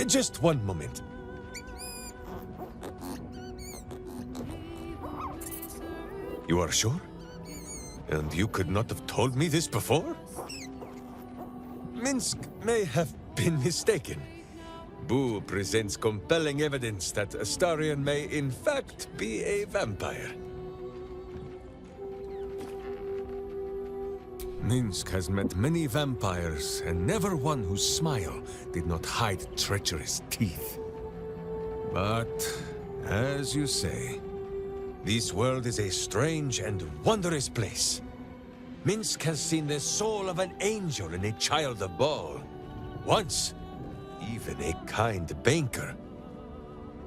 Just one moment. You are sure? And you could not have told me this before? Minsk may have been mistaken. Boo presents compelling evidence that Astarion may in fact be a vampire. Minsk has met many vampires, and never one whose smile did not hide treacherous teeth. But, as you say, this world is a strange and wondrous place. Minsk has seen the soul of an angel in a child of Baal. Once, even a kind banker.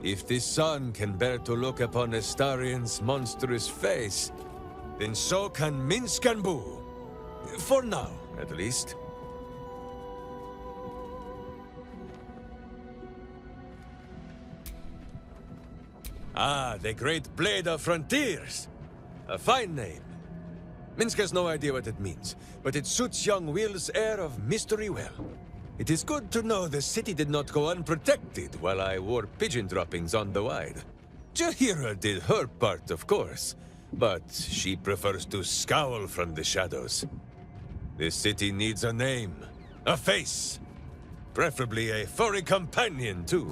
If the sun can bear to look upon Astarion's monstrous face, then so can Minsk and Boo. For now, at least. Ah, the Great Blade of Frontiers. A fine name. Minsk has no idea what it means, but it suits young Will's air of mystery well. It is good to know the city did not go unprotected while I wore pigeon droppings on the wide. Jahira did her part, of course, but she prefers to scowl from the shadows. The city needs a name, a face, preferably a furry companion, too.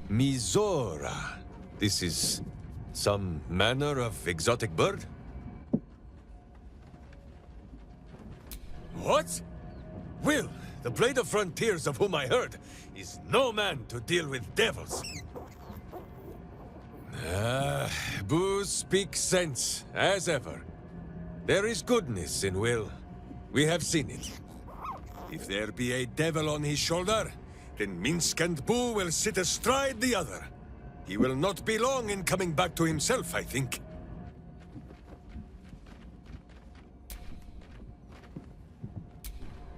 Mizora. This is some manner of exotic bird? What? Will, the Blade of Frontiers of whom I heard, is no man to deal with devils. Boo speaks sense, as ever. There is goodness in Will. We have seen it. If there be a devil on his shoulder, then Minsk and Boo will sit astride the other. He will not be long in coming back to himself, I think.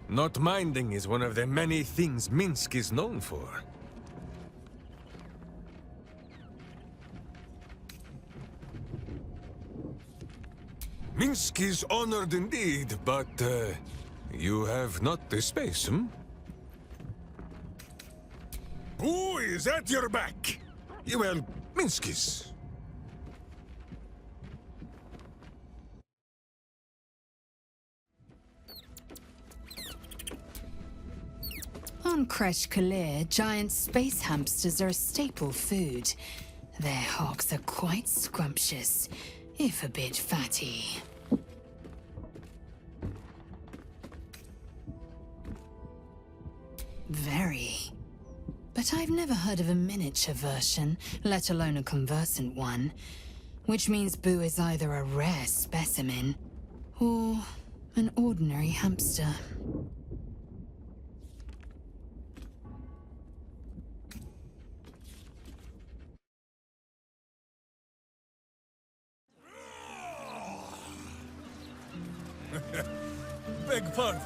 Not minding is one of the many things Minsk is known for. Minsk is honored indeed, but you have not the space, hmm? Who is at your back? Well, Minsk is. On Kresh Kalir, giant space hamsters are a staple food. Their hocks are quite scrumptious, if a bit fatty. Very. But I've never heard of a miniature version, let alone a conversant one. Which means Boo is either a rare specimen, or an ordinary hamster. Beg pardon.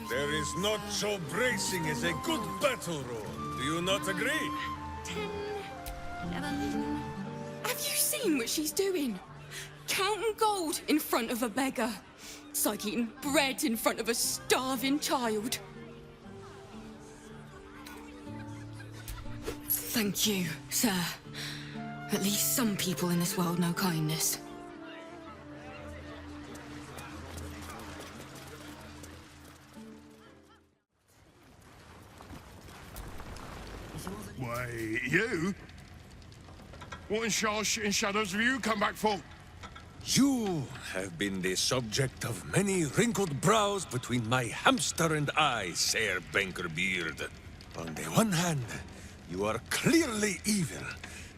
There is not so bracing as a good battle roll. Do you not agree? 10, 11... Have you seen what she's doing? Counting gold in front of a beggar. It's like eating bread in front of a starving child. Thank you, sir. At least some people in this world know kindness. Why, you? What in shadows have you come back for? You have been the subject of many wrinkled brows between my hamster and I, Sir Bankerbeard. On the one hand, you are clearly evil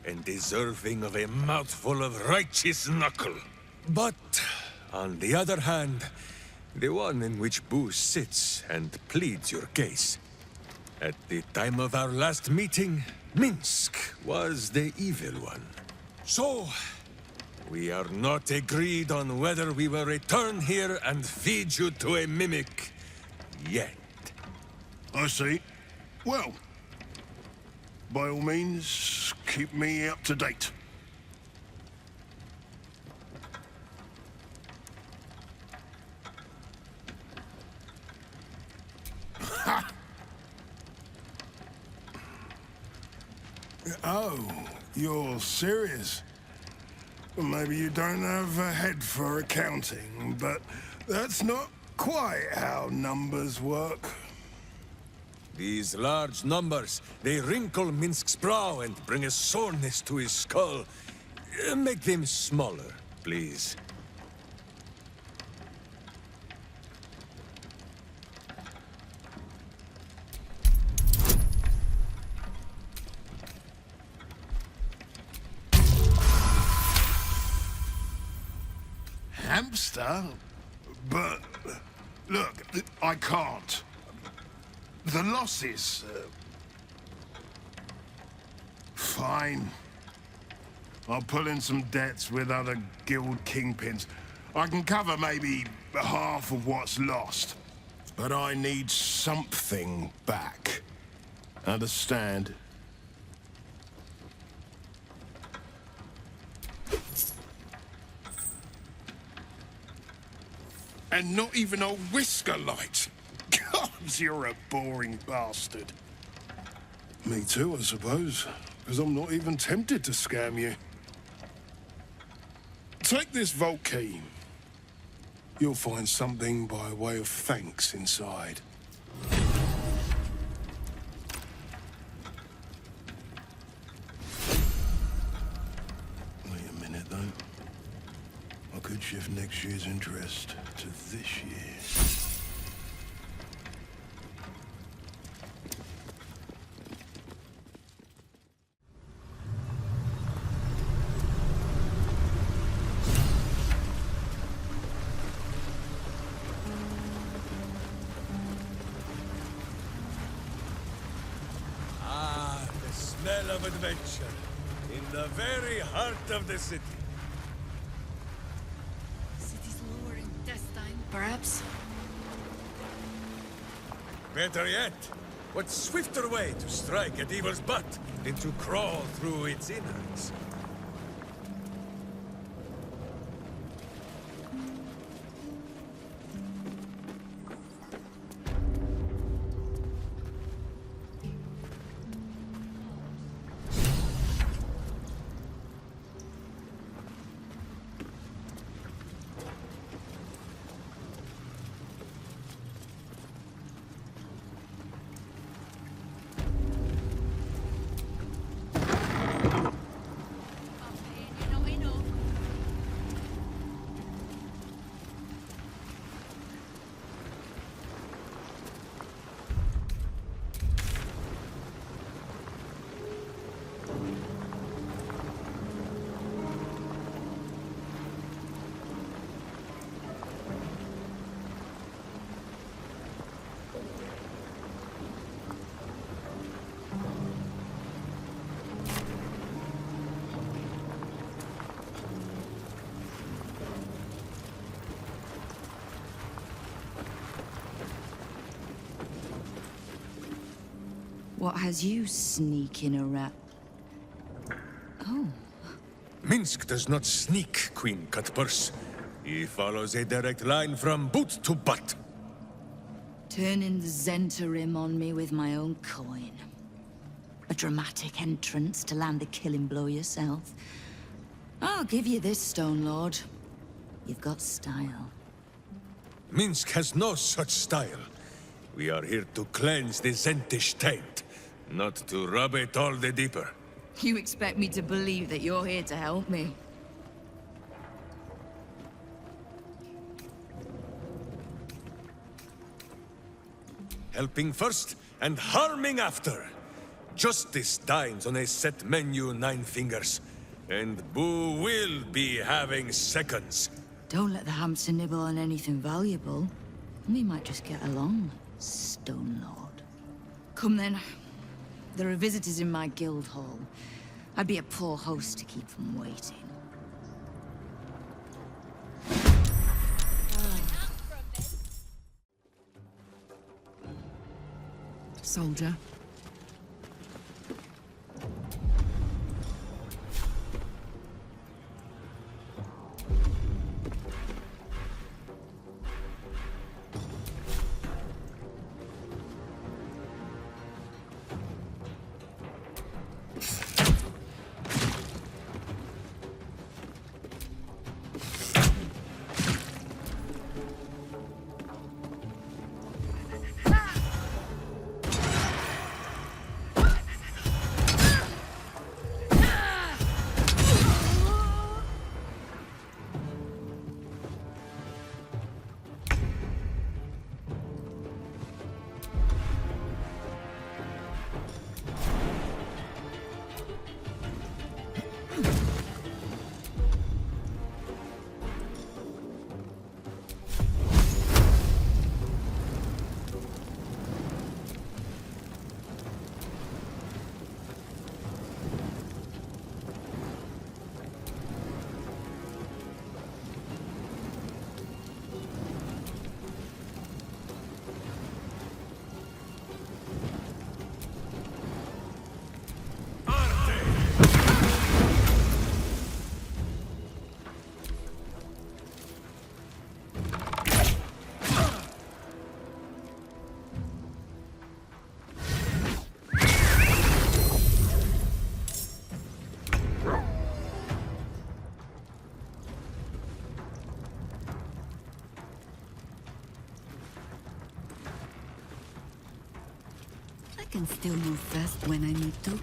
and deserving of a mouthful of righteous knuckle. But, on the other hand, the one in which Boo sits and pleads your case. At the time of our last meeting, Minsk was the evil one. So, we are not agreed on whether we will return here and feed you to a mimic yet. I see. Well, by all means, keep me up to date. Ha! Oh, you're serious? Well, maybe you don't have a head for accounting, but that's not quite how numbers work. These large numbers, they wrinkle Minsk's brow and bring a soreness to his skull. Make them smaller, please. Hamster? But Look, I can't. The losses... Fine. I'll pull in some debts with other guild kingpins. I can cover maybe half of what's lost. But I need something back. Understand? And not even a whisker light. God, you're a boring bastard. Me too, I suppose. Because I'm not even tempted to scam you. Take this vault key. You'll find something by way of thanks inside. Wait a minute, though. I could shift next year's interest to this year. Smell of adventure in the very heart of the city. City's lowering this time, perhaps? Better yet, what swifter way to strike at evil's butt than to crawl through its innards? What has you sneaking around? Oh. Minsk does not sneak, Queen Cutpurse. He follows a direct line from boot to butt. Turning the Zentarim on me with my own coin. A dramatic entrance to land the killing blow yourself. I'll give you this, Stone Lord. You've got style. Minsk has no such style. We are here to cleanse the Zentish taint, not to rub it all the deeper. You expect me to believe that you're here to help me? Helping first and harming after. Justice dines on a set menu, 9 fingers. And Boo will be having seconds. Don't let the hamster nibble on anything valuable. We might just get along, Stone Lord. Come then. There are visitors in my guild hall. I'd be a poor host to keep them waiting. Soldier. can still move fast when I need to.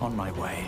On my way.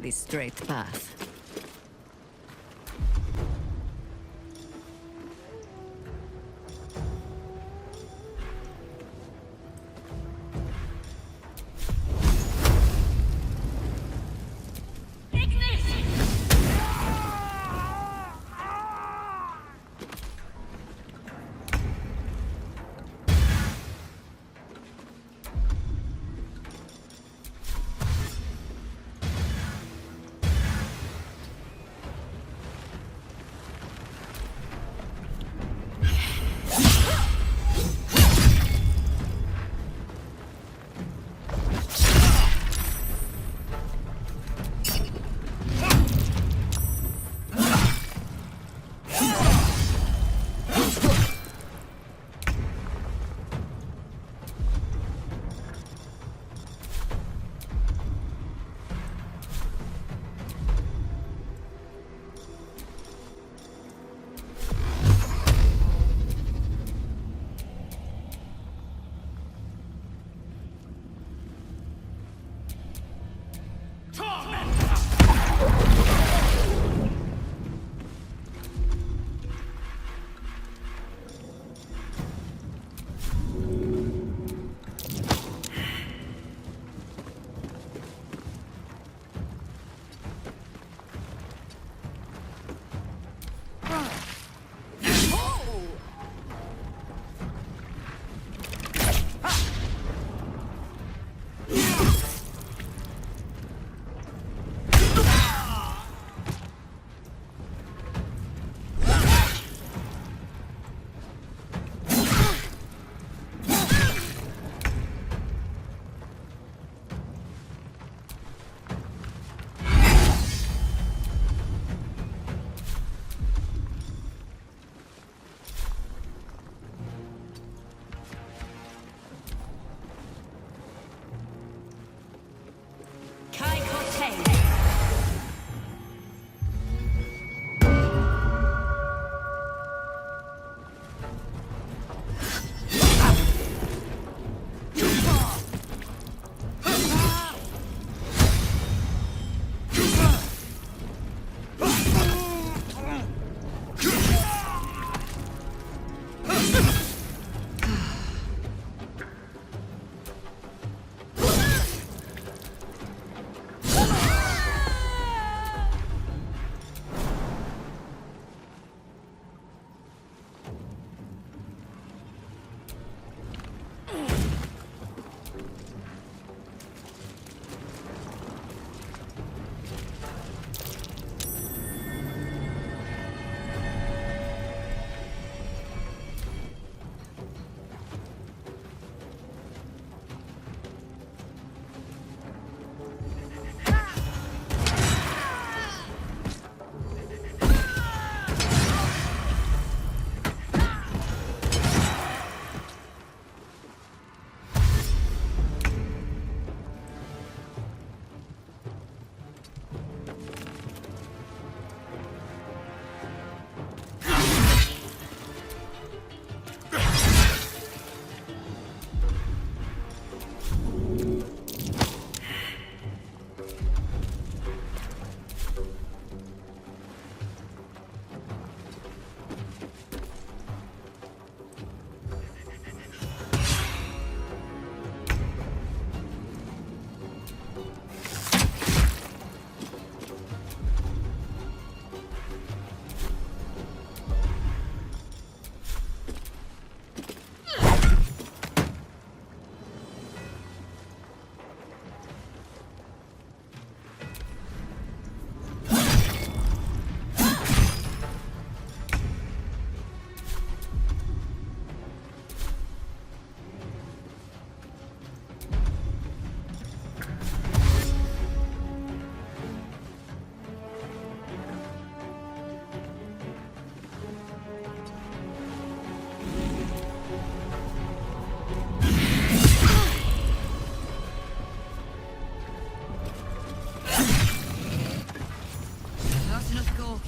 the straight path.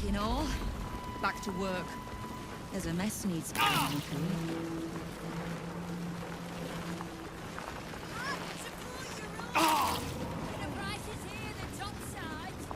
You know, back to work. There's a mess needs cleaning. The price is here, the top side.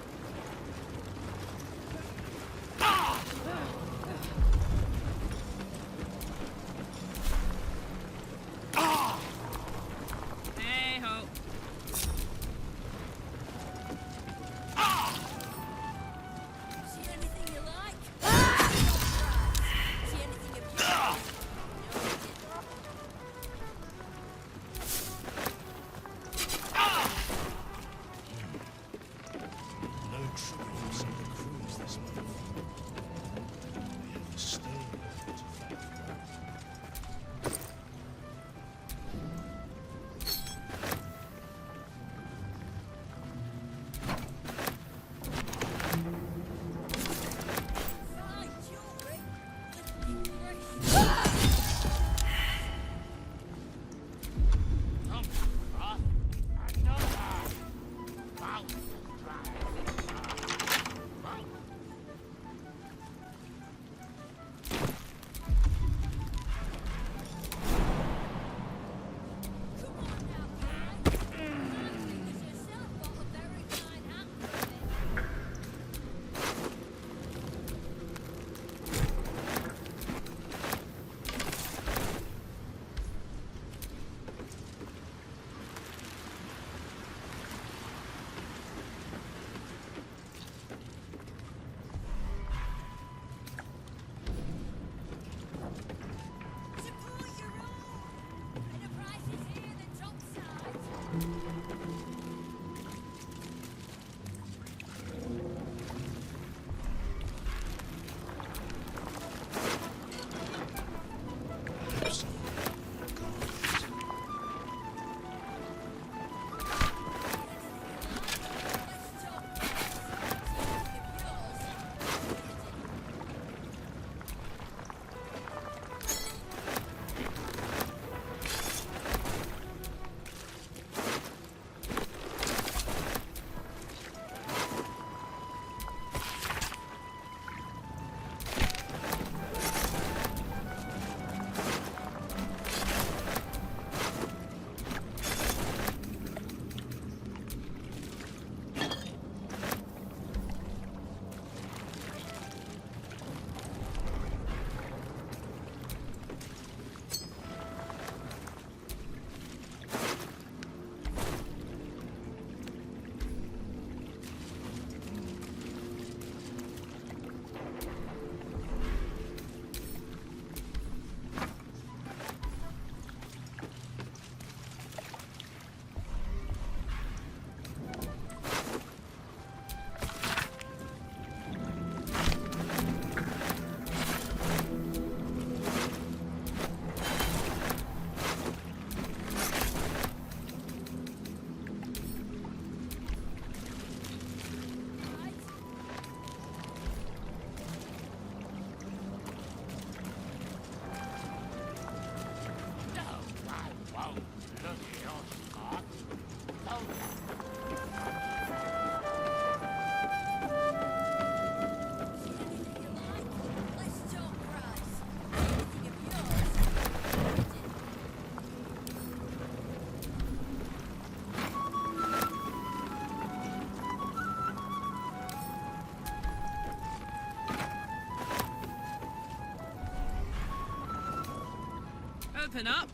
open up.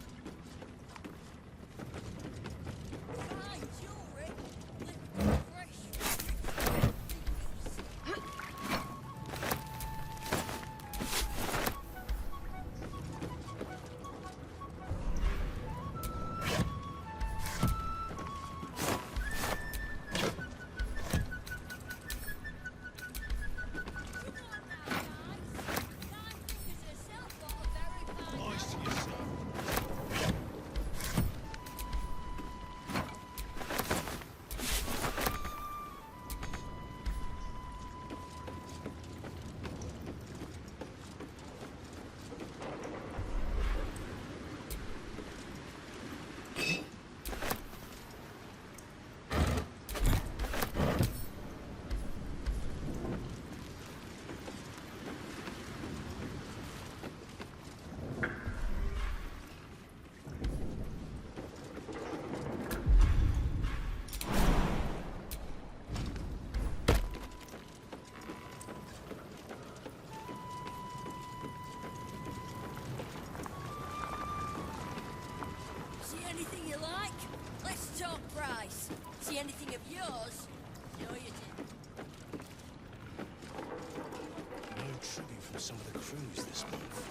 Anything you like? Let's talk price. See anything of yours? No, you didn't. No tribute from some of the crews this month.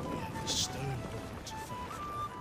We have the stone lord to thank for that.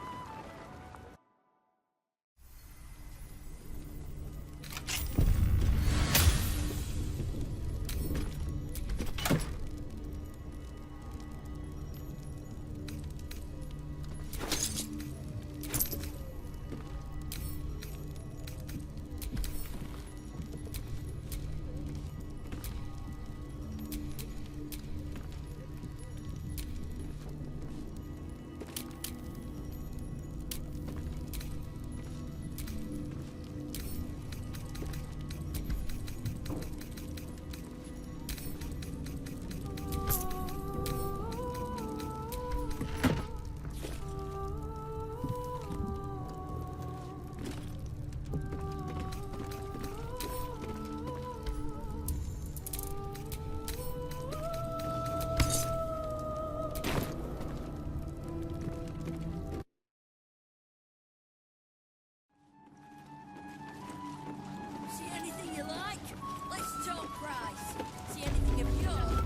See anything you like? Let's talk price. See anything of yours?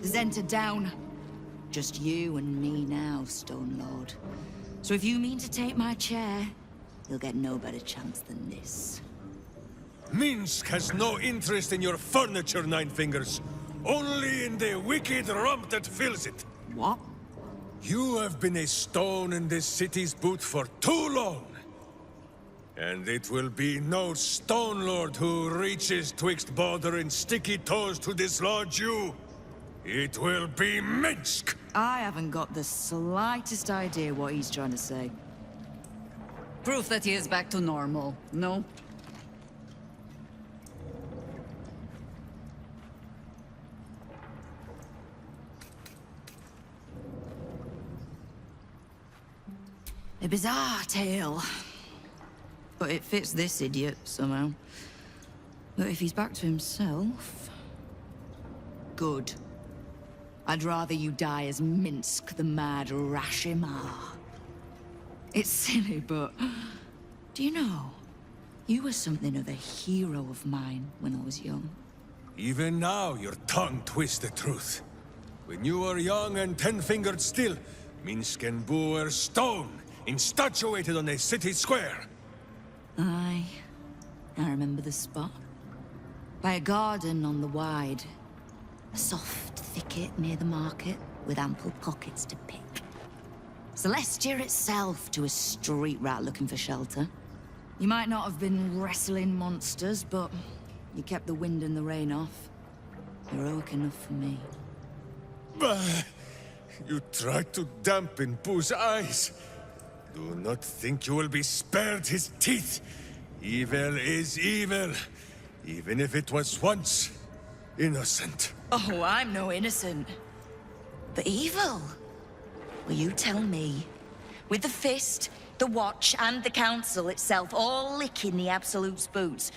Zenta down. Just you and me now, Stone Lord. So if you mean to take my chair, you'll get no better chance than this. Minsk has no interest in your furniture, Nine Fingers. Only in the wicked rump that fills it. What? You have been a stone in this city's boot for too long. And it will be no Stone Lord who reaches twixt Baldur and sticky toes to dislodge you. It will be Minsk! I haven't got the slightest idea what he's trying to say. Proof that he is back to normal, no? A bizarre tale. But it fits this idiot, somehow. But if he's back to himself... Good. I'd rather you die as Minsk, the mad Rashimar. It's silly, but... Do you know? You were something of a hero of mine when I was young. Even now, your tongue twists the truth. When you were young and ten-fingered still, Minsk and Boo were stone, instatuated on a city square. Aye. I remember the spot. By a garden on the Wide. A soft thicket near the market, with ample pockets to pick. Celestia itself to a street rat looking for shelter. You might not have been wrestling monsters, but you kept the wind and the rain off. Heroic enough for me. Bah! You tried to dampen Boo's eyes. Do not think you will be spared his teeth. Evil is evil, even if it was once innocent. Oh, I'm no innocent. But evil? Will you tell me? With the Fist, the Watch, and the Council itself all licking the Absolute's boots.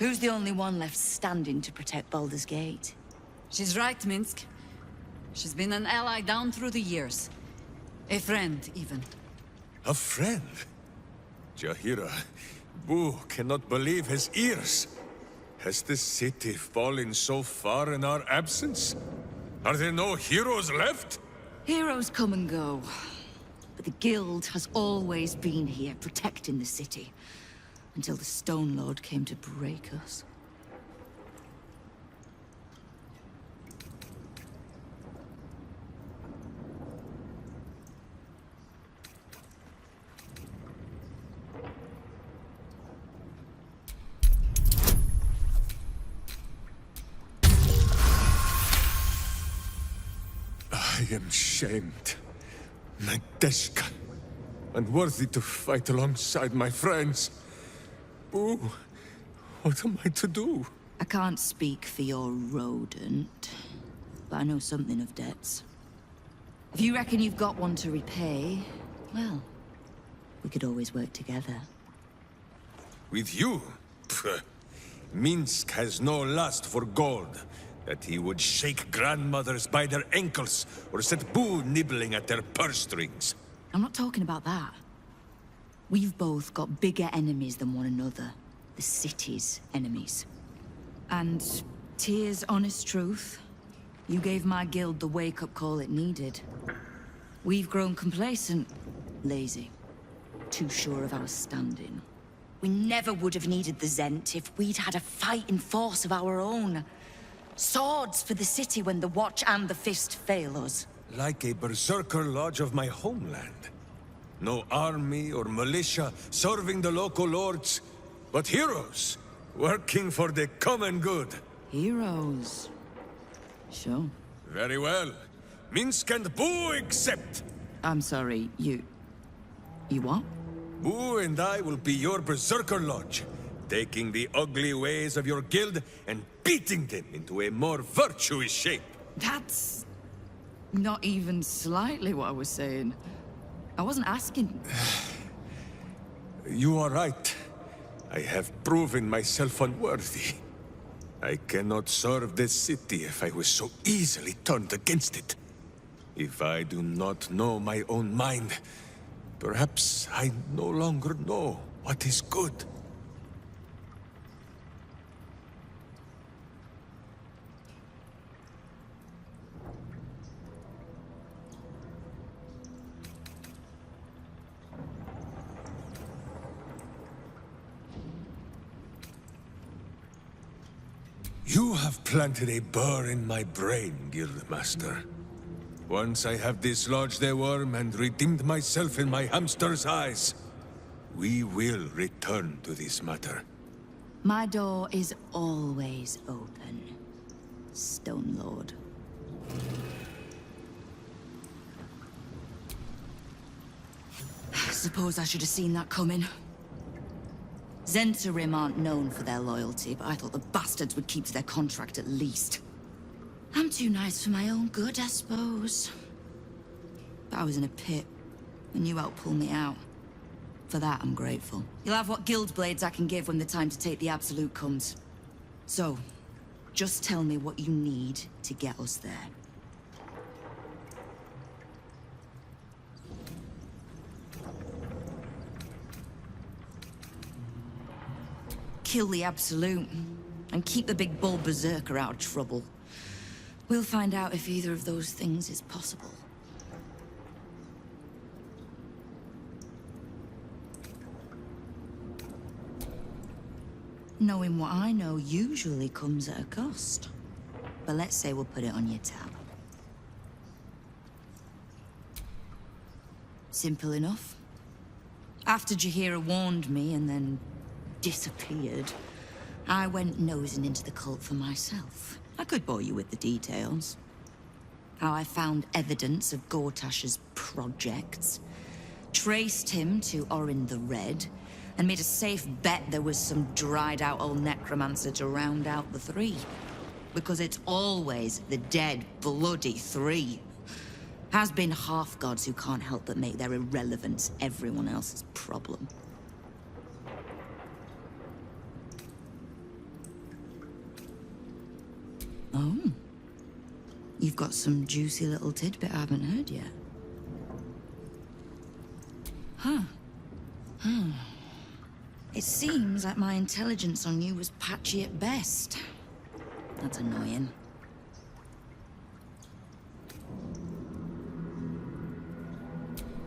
Who's the only one left standing to protect Baldur's Gate? She's right, Minsk. She's been an ally down through the years. A friend, even. A friend? Jahira, Boo cannot believe his ears. Has the city fallen so far in our absence? Are there no heroes left? Heroes come and go. But the Guild has always been here, protecting the city. Until the Stone Lord came to break us. I am shamed. Nadeshka. Unworthy to fight alongside my friends. Boo, what am I to do? I can't speak for your rodent, but I know something of debts. If you reckon you've got one to repay, well, we could always work together. With you? Pfft. Minsk has no lust for gold. That he would shake grandmothers by their ankles, or set Boo nibbling at their purse strings. I'm not talking about that. We've both got bigger enemies than one another. The city's enemies. And, Tyr's honest truth, you gave my guild the wake-up call it needed. We've grown complacent, lazy, too sure of our standing. We never would have needed the Zent if we'd had a fighting force of our own. Swords for the city when the Watch and the Fist fail us. Like a berserker lodge of my homeland. No army or militia serving the local lords, but heroes working for the common good. Heroes? Sure. Very well. Minsk and Boo accept. I'm sorry, you what? Boo and I will be your berserker lodge, taking the ugly ways of your guild and beating them into a more virtuous shape. That's not even slightly what I was saying. I wasn't asking. You are right. I have proven myself unworthy. I cannot serve this city if I was so easily turned against it. If I do not know my own mind, perhaps I no longer know what is good. You have planted a burr in my brain, Guildmaster. Once I have dislodged the worm and redeemed myself in my hamster's eyes, we will return to this matter. My door is always open, Stone Lord. I suppose I should have seen that coming. Zentarim aren't known for their loyalty, but I thought the bastards would keep to their contract at least. I'm too nice for my own good, I suppose. But I was in a pit, and you helped pull me out. For that, I'm grateful. You'll have what guild blades I can give when the time to take the Absolute comes. So, just tell me what you need to get us there. Kill the Absolute, and keep the big bull berserker out of trouble. We'll find out if either of those things is possible. Knowing what I know usually comes at a cost. But let's say we'll put it on your tab. Simple enough. After Jahira warned me and then disappeared, I went nosing into the cult for myself. I could bore you with the details. How I found evidence of Gortash's projects, traced him to Orin the Red, and made a safe bet there was some dried-out old necromancer to round out the three. Because it's always the dead, bloody three. Has been half-gods who can't help but make their irrelevance everyone else's problem. Oh. You've got some juicy little tidbit I haven't heard yet. Huh. It seems like my intelligence on you was patchy at best. That's annoying.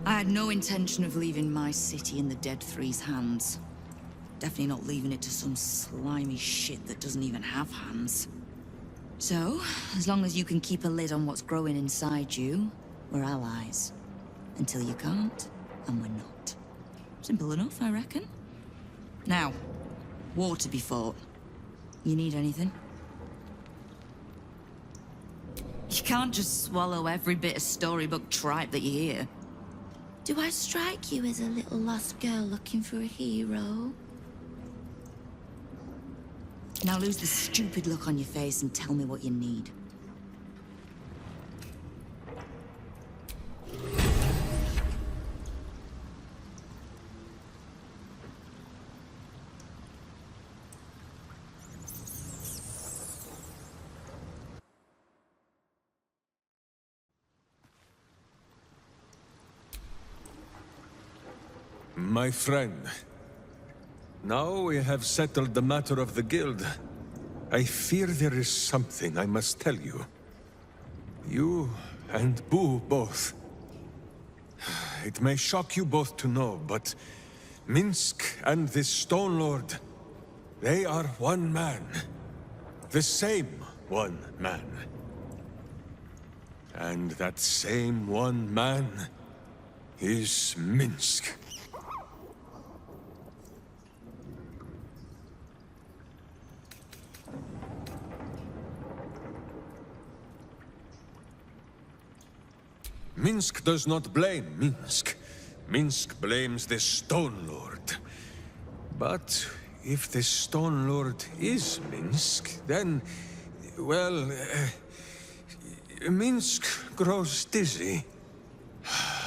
I had no intention of leaving my city in the Dead Three's hands. Definitely not leaving it to some slimy shit that doesn't even have hands. So, as long as you can keep a lid on what's growing inside you, we're allies. Until you can't, and we're not. Simple enough, I reckon. Now, war to be fought. You need anything? You can't just swallow every bit of storybook tripe that you hear. Do I strike you as a little lost girl looking for a hero? Now lose the stupid look on your face and tell me what you need. My friend, now we have settled the matter of the guild. I fear there is something I must tell you. You and Boo both. It may shock you both to know, but Minsk and this Stone Lord, they are one man. The same one man. And that same one man is Minsk. Minsk does not blame Minsk. Minsk blames the Stone Lord. But if the Stone Lord is Minsk, then, well, Minsk grows dizzy.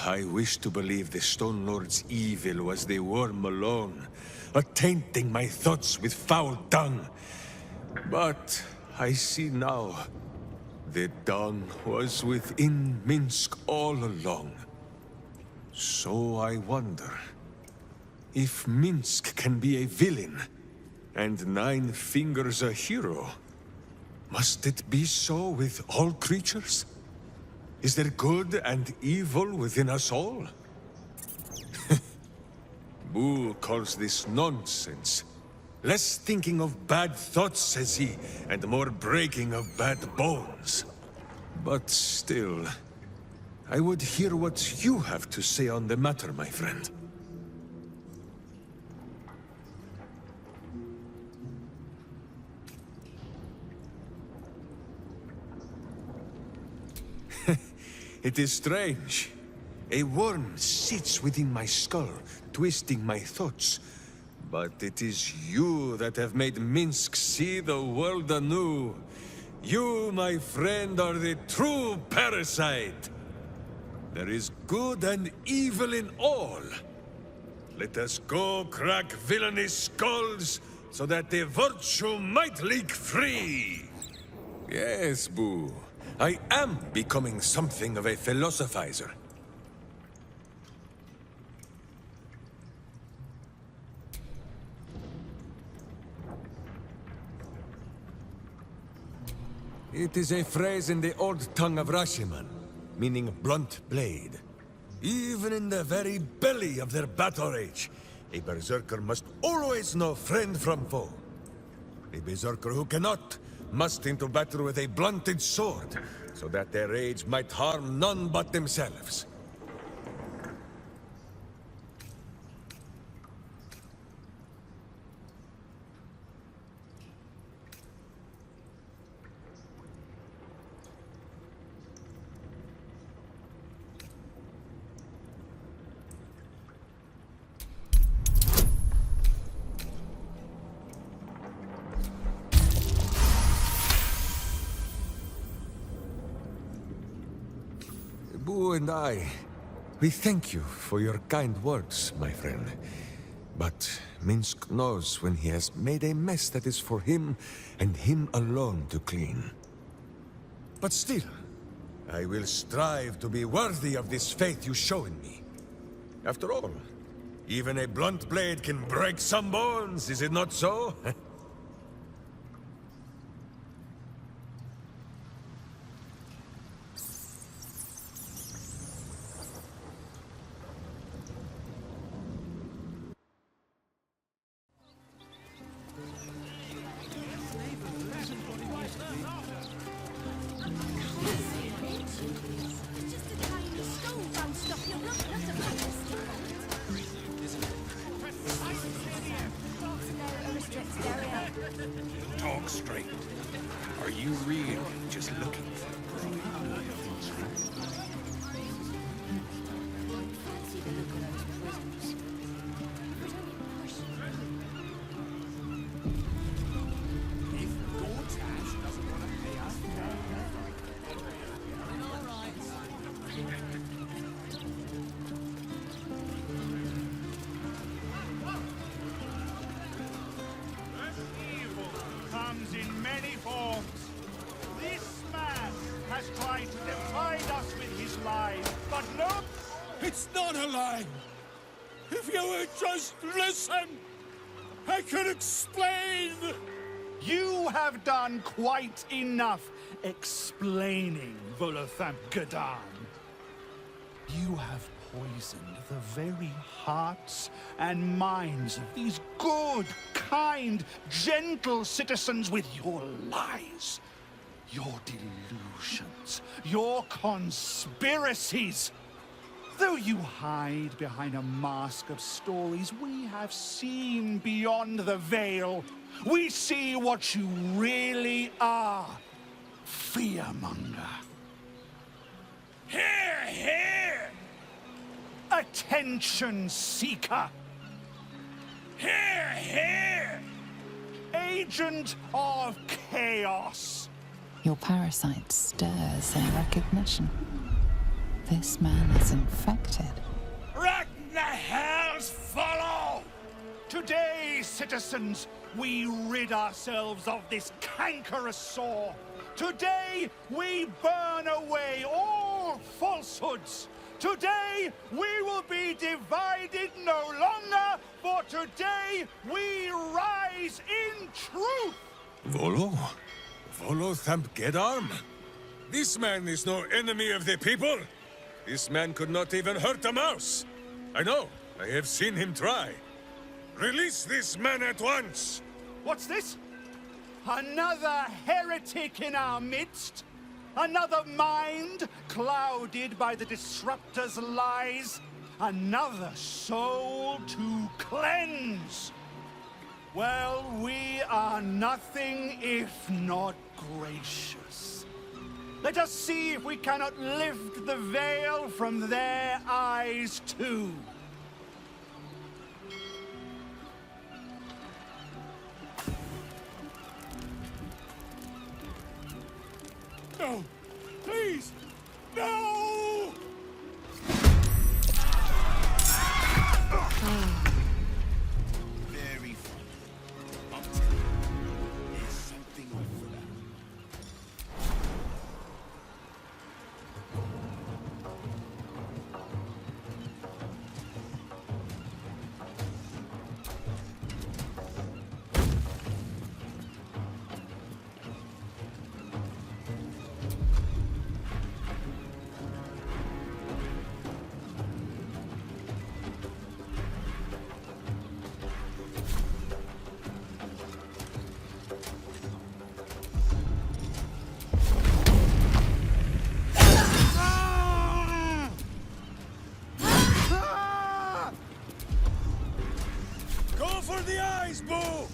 I wish to believe the Stone Lord's evil was the worm alone, attainting my thoughts with foul dung. But I see now. The dung was within Minsk all along. So I wonder, if Minsk can be a villain, and Nine Fingers a hero, must it be so with all creatures? Is there good and evil within us all? Boo calls this nonsense. Less thinking of bad thoughts, says he, and more breaking of bad bones. But still, I would hear what you have to say on the matter, my friend. It is strange. A worm sits within my skull, twisting my thoughts. But it is you that have made Minsk see the world anew. You, my friend, are the true parasite. There is good and evil in all. Let us go crack villainous skulls, so that the virtue might leak free. Yes, Boo. I am becoming something of a philosophizer. It is a phrase in the old tongue of Rashiman, meaning blunt blade. Even in the very belly of their battle rage, a berserker must always know friend from foe. A berserker who cannot must into battle with a blunted sword, so that their rage might harm none but themselves. Boo and I, we thank you for your kind words, my friend. But Minsk knows when he has made a mess that is for him and him alone to clean. But still, I will strive to be worthy of this faith you show in me. After all, even a blunt blade can break some bones, is it not so? Talk straight. Are you really just looking for a bride? Comes in many forms. This man has tried to divide us with his lies, but look! It's not a lie! If you would just listen, I could explain! You have done quite enough explaining, Volothamp Gadan. You have poisoned the very hearts and minds of these good, kind, gentle citizens with your lies, your delusions, your conspiracies. Though you hide behind a mask of stories, we have seen beyond the veil. We see what you really are. Fearmonger. Hear, hear! Attention seeker. Hear, hear! Agent of chaos. Your parasite stirs in recognition. This man is infected. Ragnahells follow! Today, citizens, we rid ourselves of this cankerous sore. Today, we burn away all falsehoods. Today, we will be divided no longer, for today, we rise in truth! Volothamp Gedarm? This man is no enemy of the people. This man could not even hurt a mouse. I know. I have seen him try. Release this man at once! What's this? Another heretic in our midst? Another mind clouded by the Disruptor's lies? Another soul to cleanse? Well, we are nothing if not gracious. Let us see if we cannot lift the veil from their eyes too. No! Please! No! Very funny. I'll tell you, there's something off for that. Go for the eyes, Boo!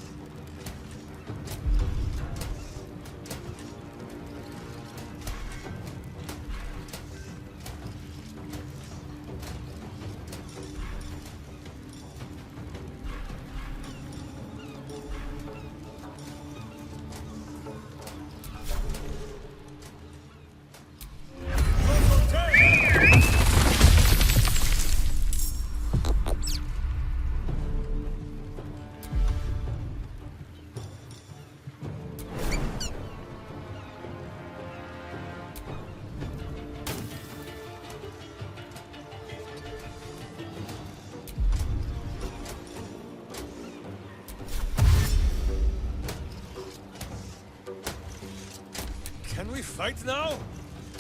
fight now?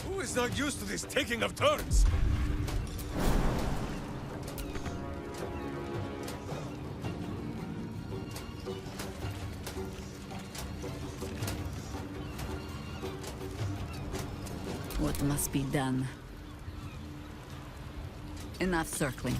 Who is not used to this taking of turns? What must be done? Enough circling.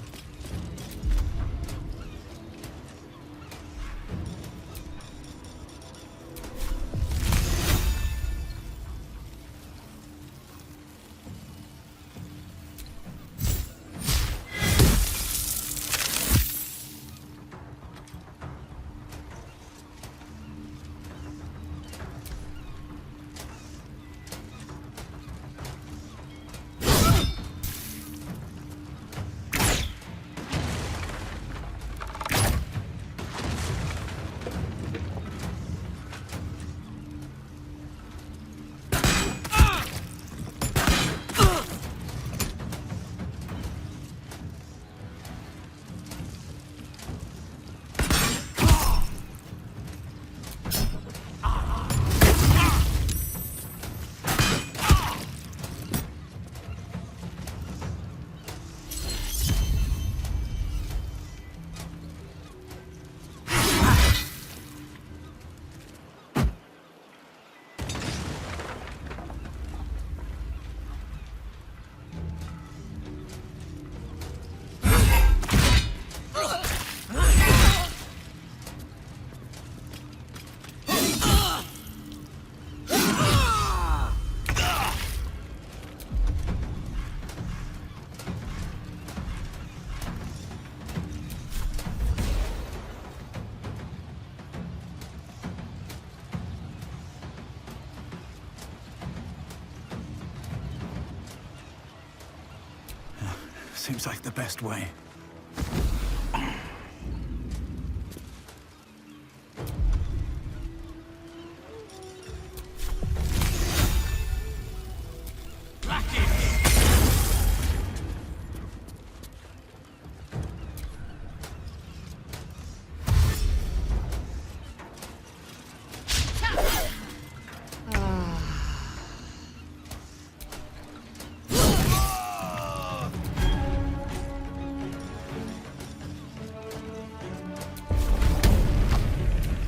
Seems like the best way.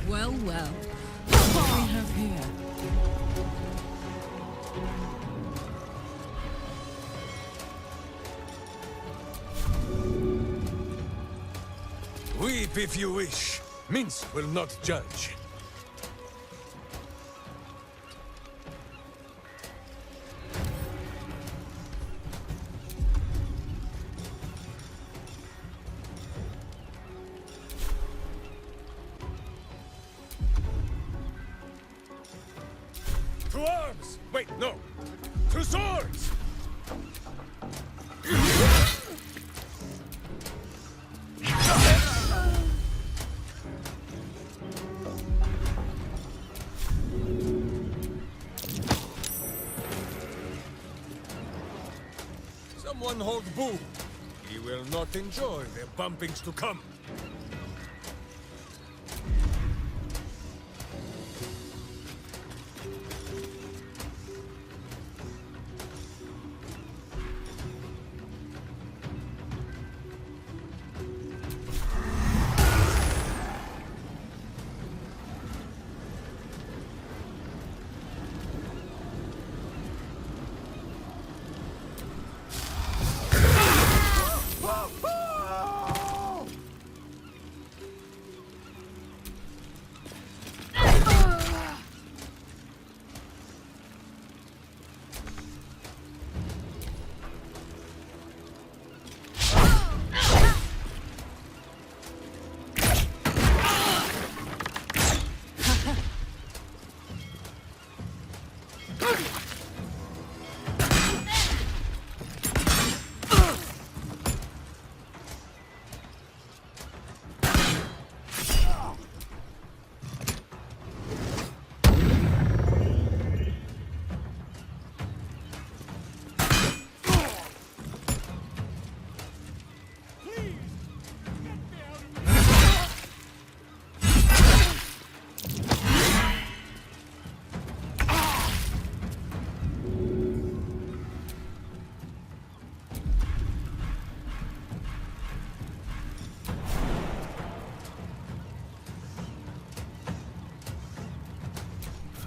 Well, what do we have here? Weep if you wish. Mince will not judge. To arms! Wait, no! To swords! Someone hold Boo. He will not enjoy the bumpings to come.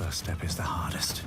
first step is the hardest.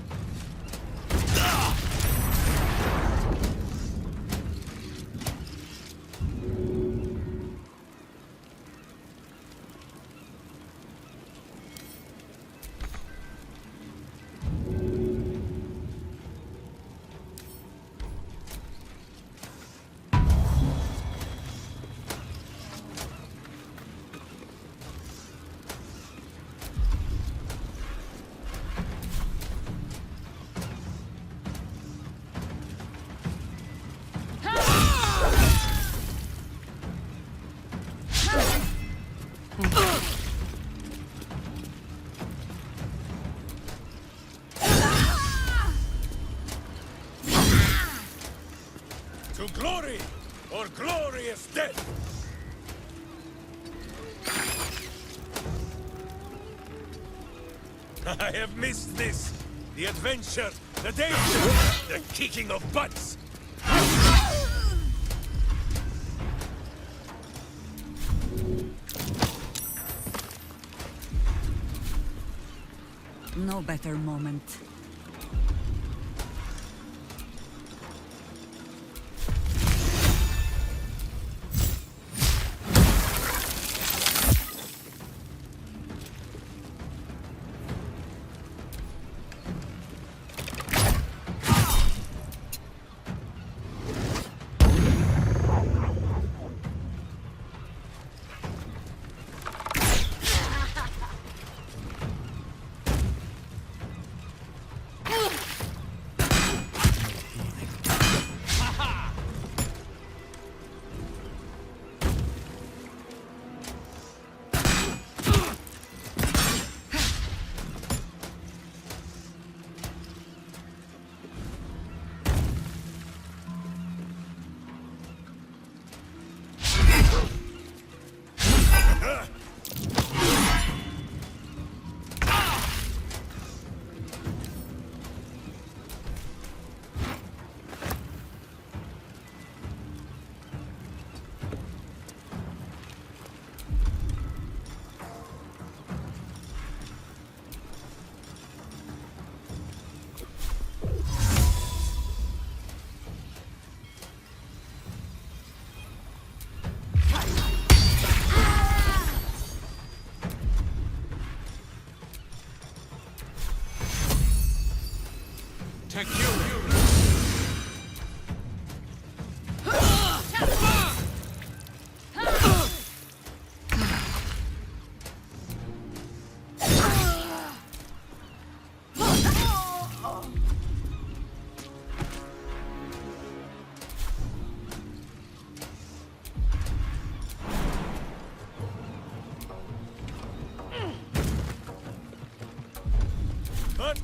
To glory, or glorious death! I have missed this. The adventure, the danger, the kicking of butts. No better moment.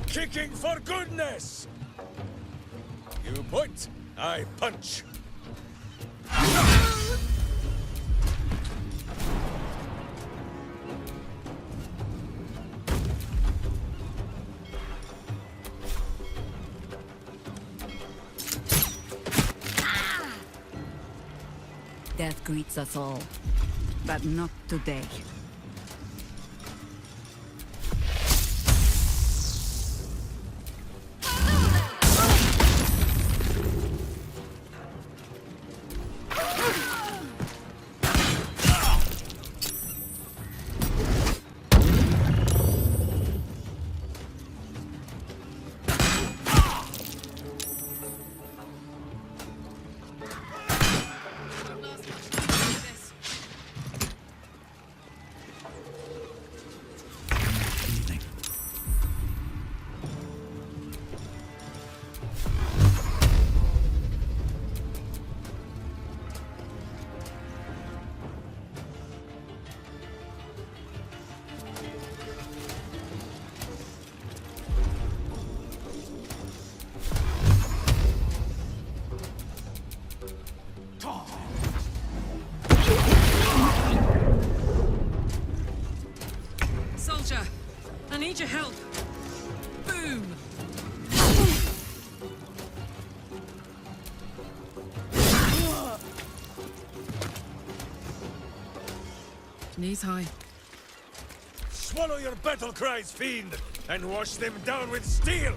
Kicking for goodness! You point, I punch. Death greets us all, but not today. I need your help. Boom! Knees high. Swallow your battle cries, fiend! and wash them down with steel!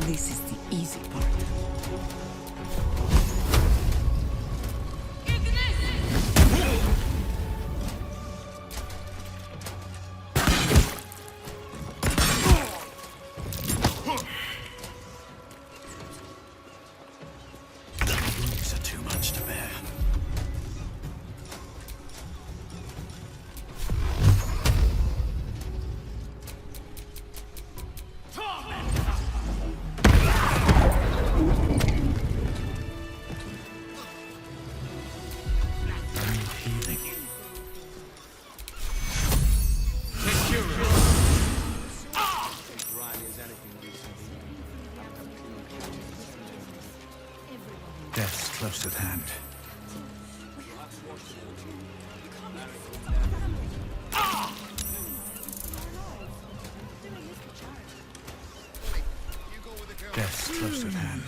This is the easy part. These are too much to bear. Death's close at hand. Death's close at hand.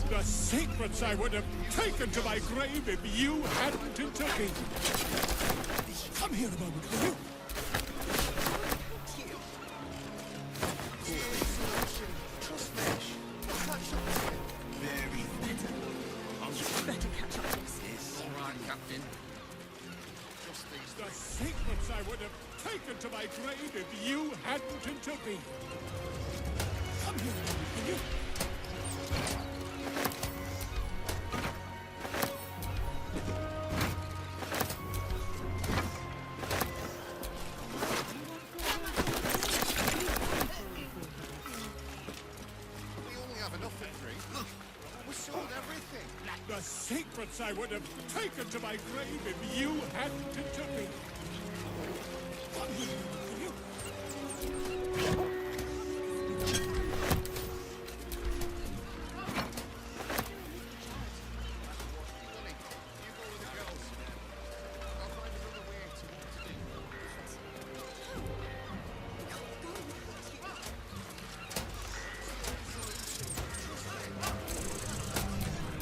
The secrets I would have taken to my grave if you hadn't intervened. Come here a moment, will you? The secrets I would have taken to my grave if you hadn't intervened. Come here a moment, will you? The secrets I would have taken to my grave if you hadn't intervened. Come here, will you?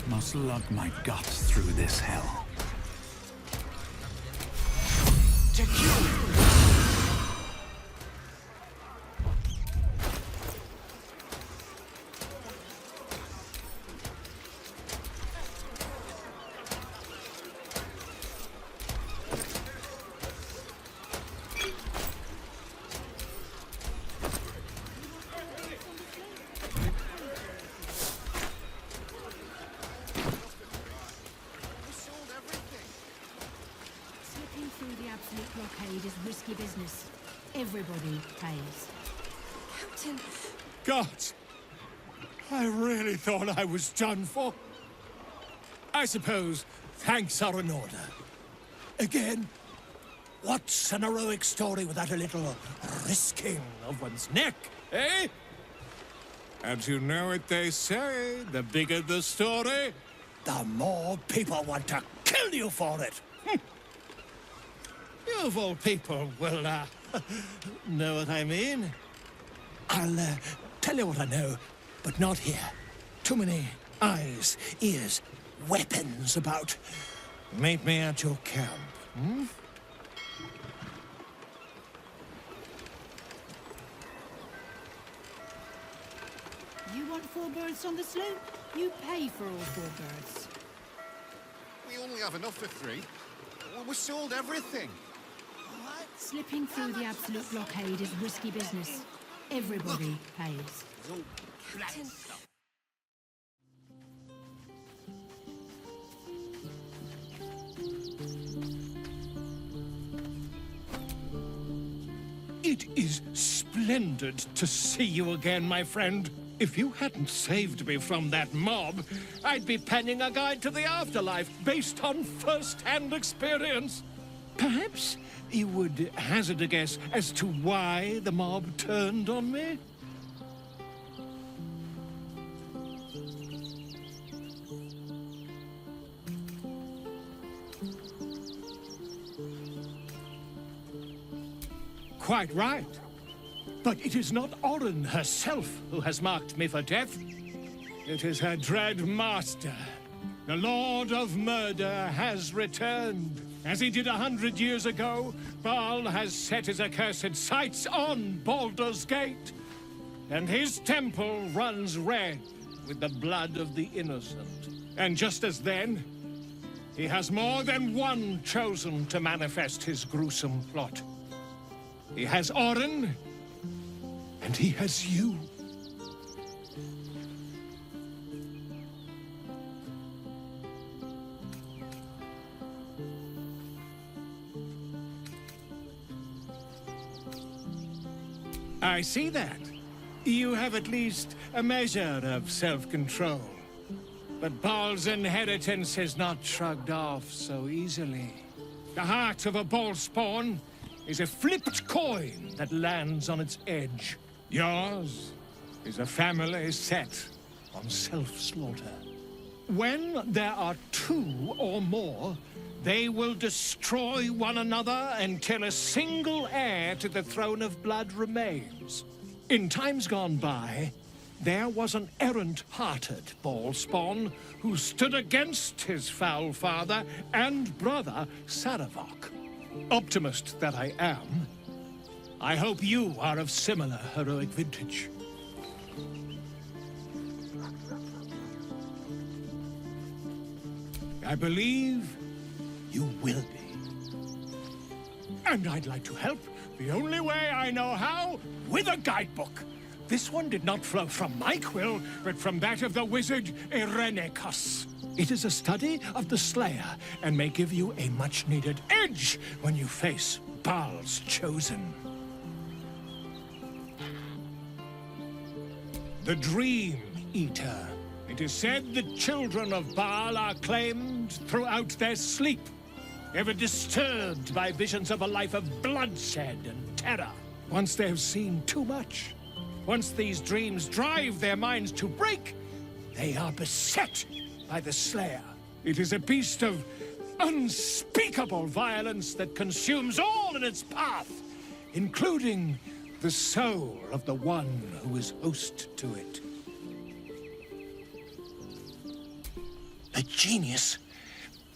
Must lug my guts through this hell. Blockade is risky business. Everybody pays. Captain! Gods! I really thought I was done for. I suppose thanks are in order. Again, what's an heroic story without a little risking of one's neck, eh? And you know what they say, the bigger the story, the more people want to kill you for it. You of all people will, know what I mean. I'll, tell you what I know, but not here. Too many eyes, ears, weapons about. Meet me at your camp, hmm? You want 4 birds on the slope? You pay for all 4 birds. We only have enough for 3. We sold everything. Slipping through the absolute blockade is risky business. Everybody pays. It is splendid to see you again, my friend. If you hadn't saved me from that mob, I'd be penning a guide to the afterlife based on first-hand experience. Perhaps you would hazard a guess as to why the mob turned on me? Quite right. But it is not Orin herself who has marked me for death. It is her dread master. The Lord of Murder has returned. As he did 100 years ago, Baal has set his accursed sights on Baldur's Gate. And his temple runs red with the blood of the innocent. And just as then, he has more than one chosen to manifest his gruesome plot. He has Orin, and he has you. I see that. You have at least a measure of self-control. But Baal's inheritance is not shrugged off so easily. The heart of a ballspawn is a flipped coin that lands on its edge. Yours is a family set on self-slaughter. When there are 2 or more, they will destroy one another until a single heir to the throne of blood remains. In times gone by, there was an errant-hearted ballspawn who stood against his foul father and brother, Saravok. Optimist that I am, I hope you are of similar heroic vintage. I believe you will be. And I'd like to help the only way I know how, with a guidebook. This one did not flow from my quill, but from that of the wizard Irenicus. It is a study of the Slayer, and may give you a much-needed edge when you face Baal's chosen. The Dream Eater. It is said the children of Baal are claimed throughout their sleep, ever disturbed by visions of a life of bloodshed and terror. Once they have seen too much, once these dreams drive their minds to break, they are beset by the Slayer. It is a beast of unspeakable violence that consumes all in its path, including the soul of the one who is host to it. A genius,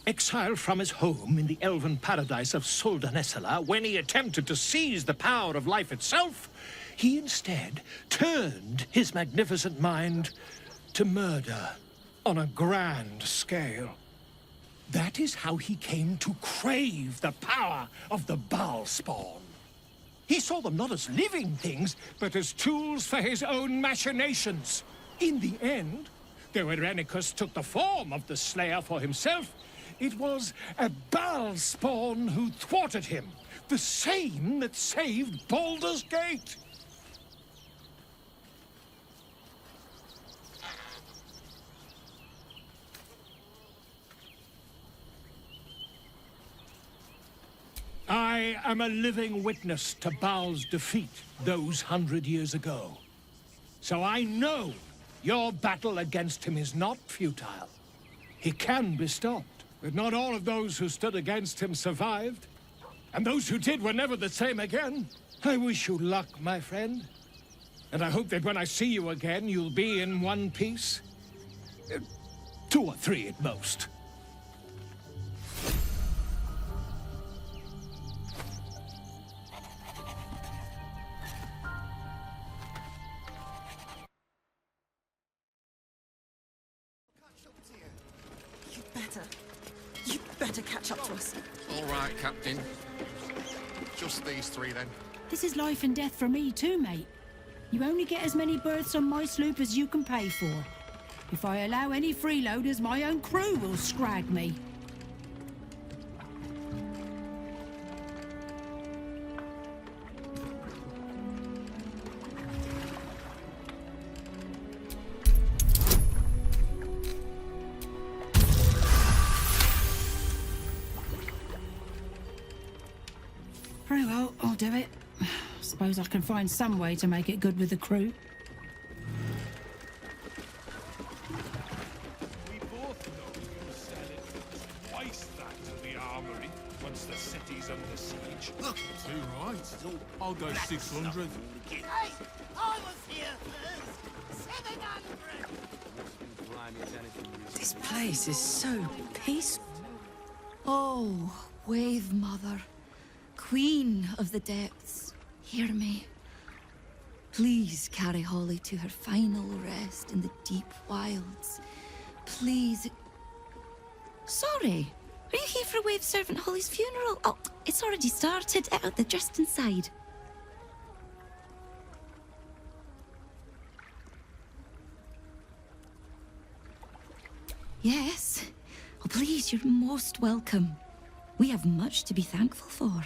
exiled from his home in the elven paradise of Soldanessala, when he attempted to seize the power of life itself, he instead turned his magnificent mind to murder on a grand scale. That is how he came to crave the power of the Baalspawn. He saw them not as living things, but as tools for his own machinations. In the end, though Irenicus took the form of the Slayer for himself, it was a Baalspawn who thwarted him, the same that saved Baldur's Gate. I am a living witness to Baal's defeat those 100 years ago. So I know your battle against him is not futile. He can be stopped, but not all of those who stood against him survived. And those who did were never the same again. I wish you luck, my friend. And I hope that when I see you again, you'll be in one piece. 2 or 3 at most. You'd better catch up to us. All right, Captain. Just these three, then. This is life and death for me too, mate. You only get as many berths on my sloop as you can pay for. If I allow any freeloaders, my own crew will scrag me. Very well, I'll do it. Suppose I can find some way to make it good with the crew. We both know you sell it for twice that to the armory once the city's under siege. Look, too right. I'll go 600. Hey, I was here first. 700. This place is so peaceful. Oh, Wave Mother, Queen of the Depths, hear me. Please carry Holly to her final rest in the deep wilds. Please. Sorry, are you here for Wave Servant Holly's funeral? Oh, it's already started. They're just inside. Yes. Oh, please, you're most welcome. We have much to be thankful for.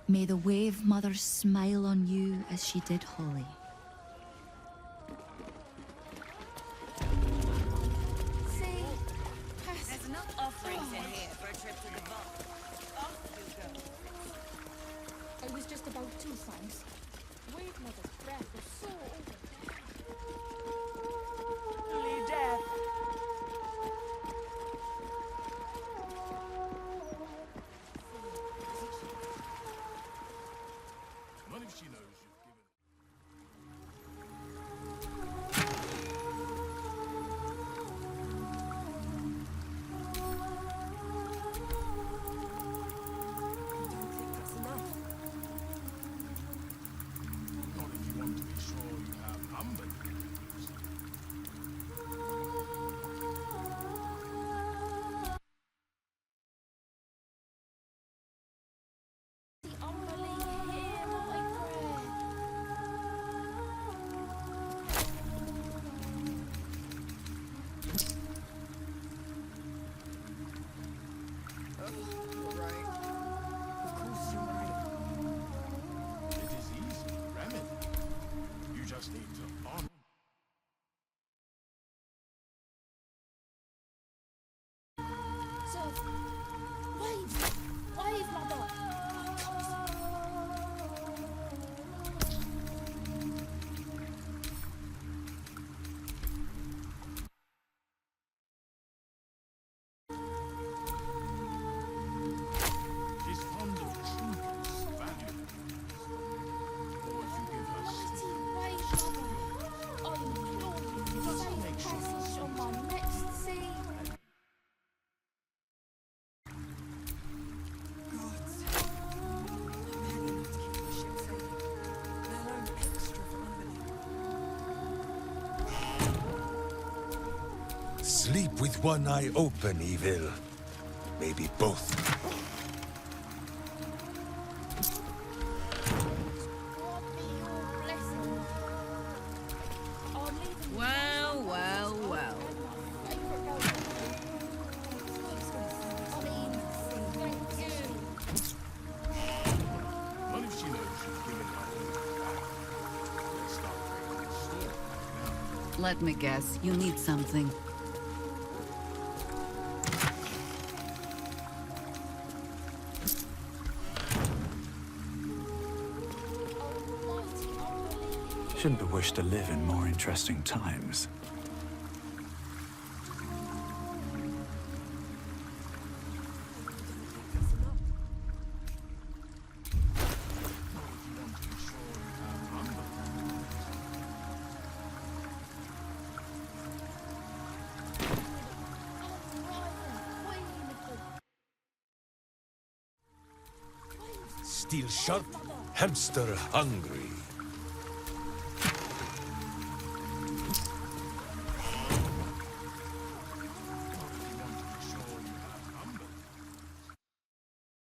May the Wave Mother smile on you as she did Holly. See? There's enough offerings in here for a trip to the vault. Off you go. I was just about to, Sans. Wave Mother's breath was so over. Death. Not if she knows you've given. Not if you want to be sure you have amber. It is easy to remedy. You just need to honor. So, Wave Mother. She's fond of trinkets, valuable. Or if you give her Sleep with one eye open, Evil. Maybe both. Well, well, well. What if she knows you've given her Let's start breaking the story now. Let me guess, you need something. Shouldn't have wished to live in more interesting times. Steel sharp, hamster hungry.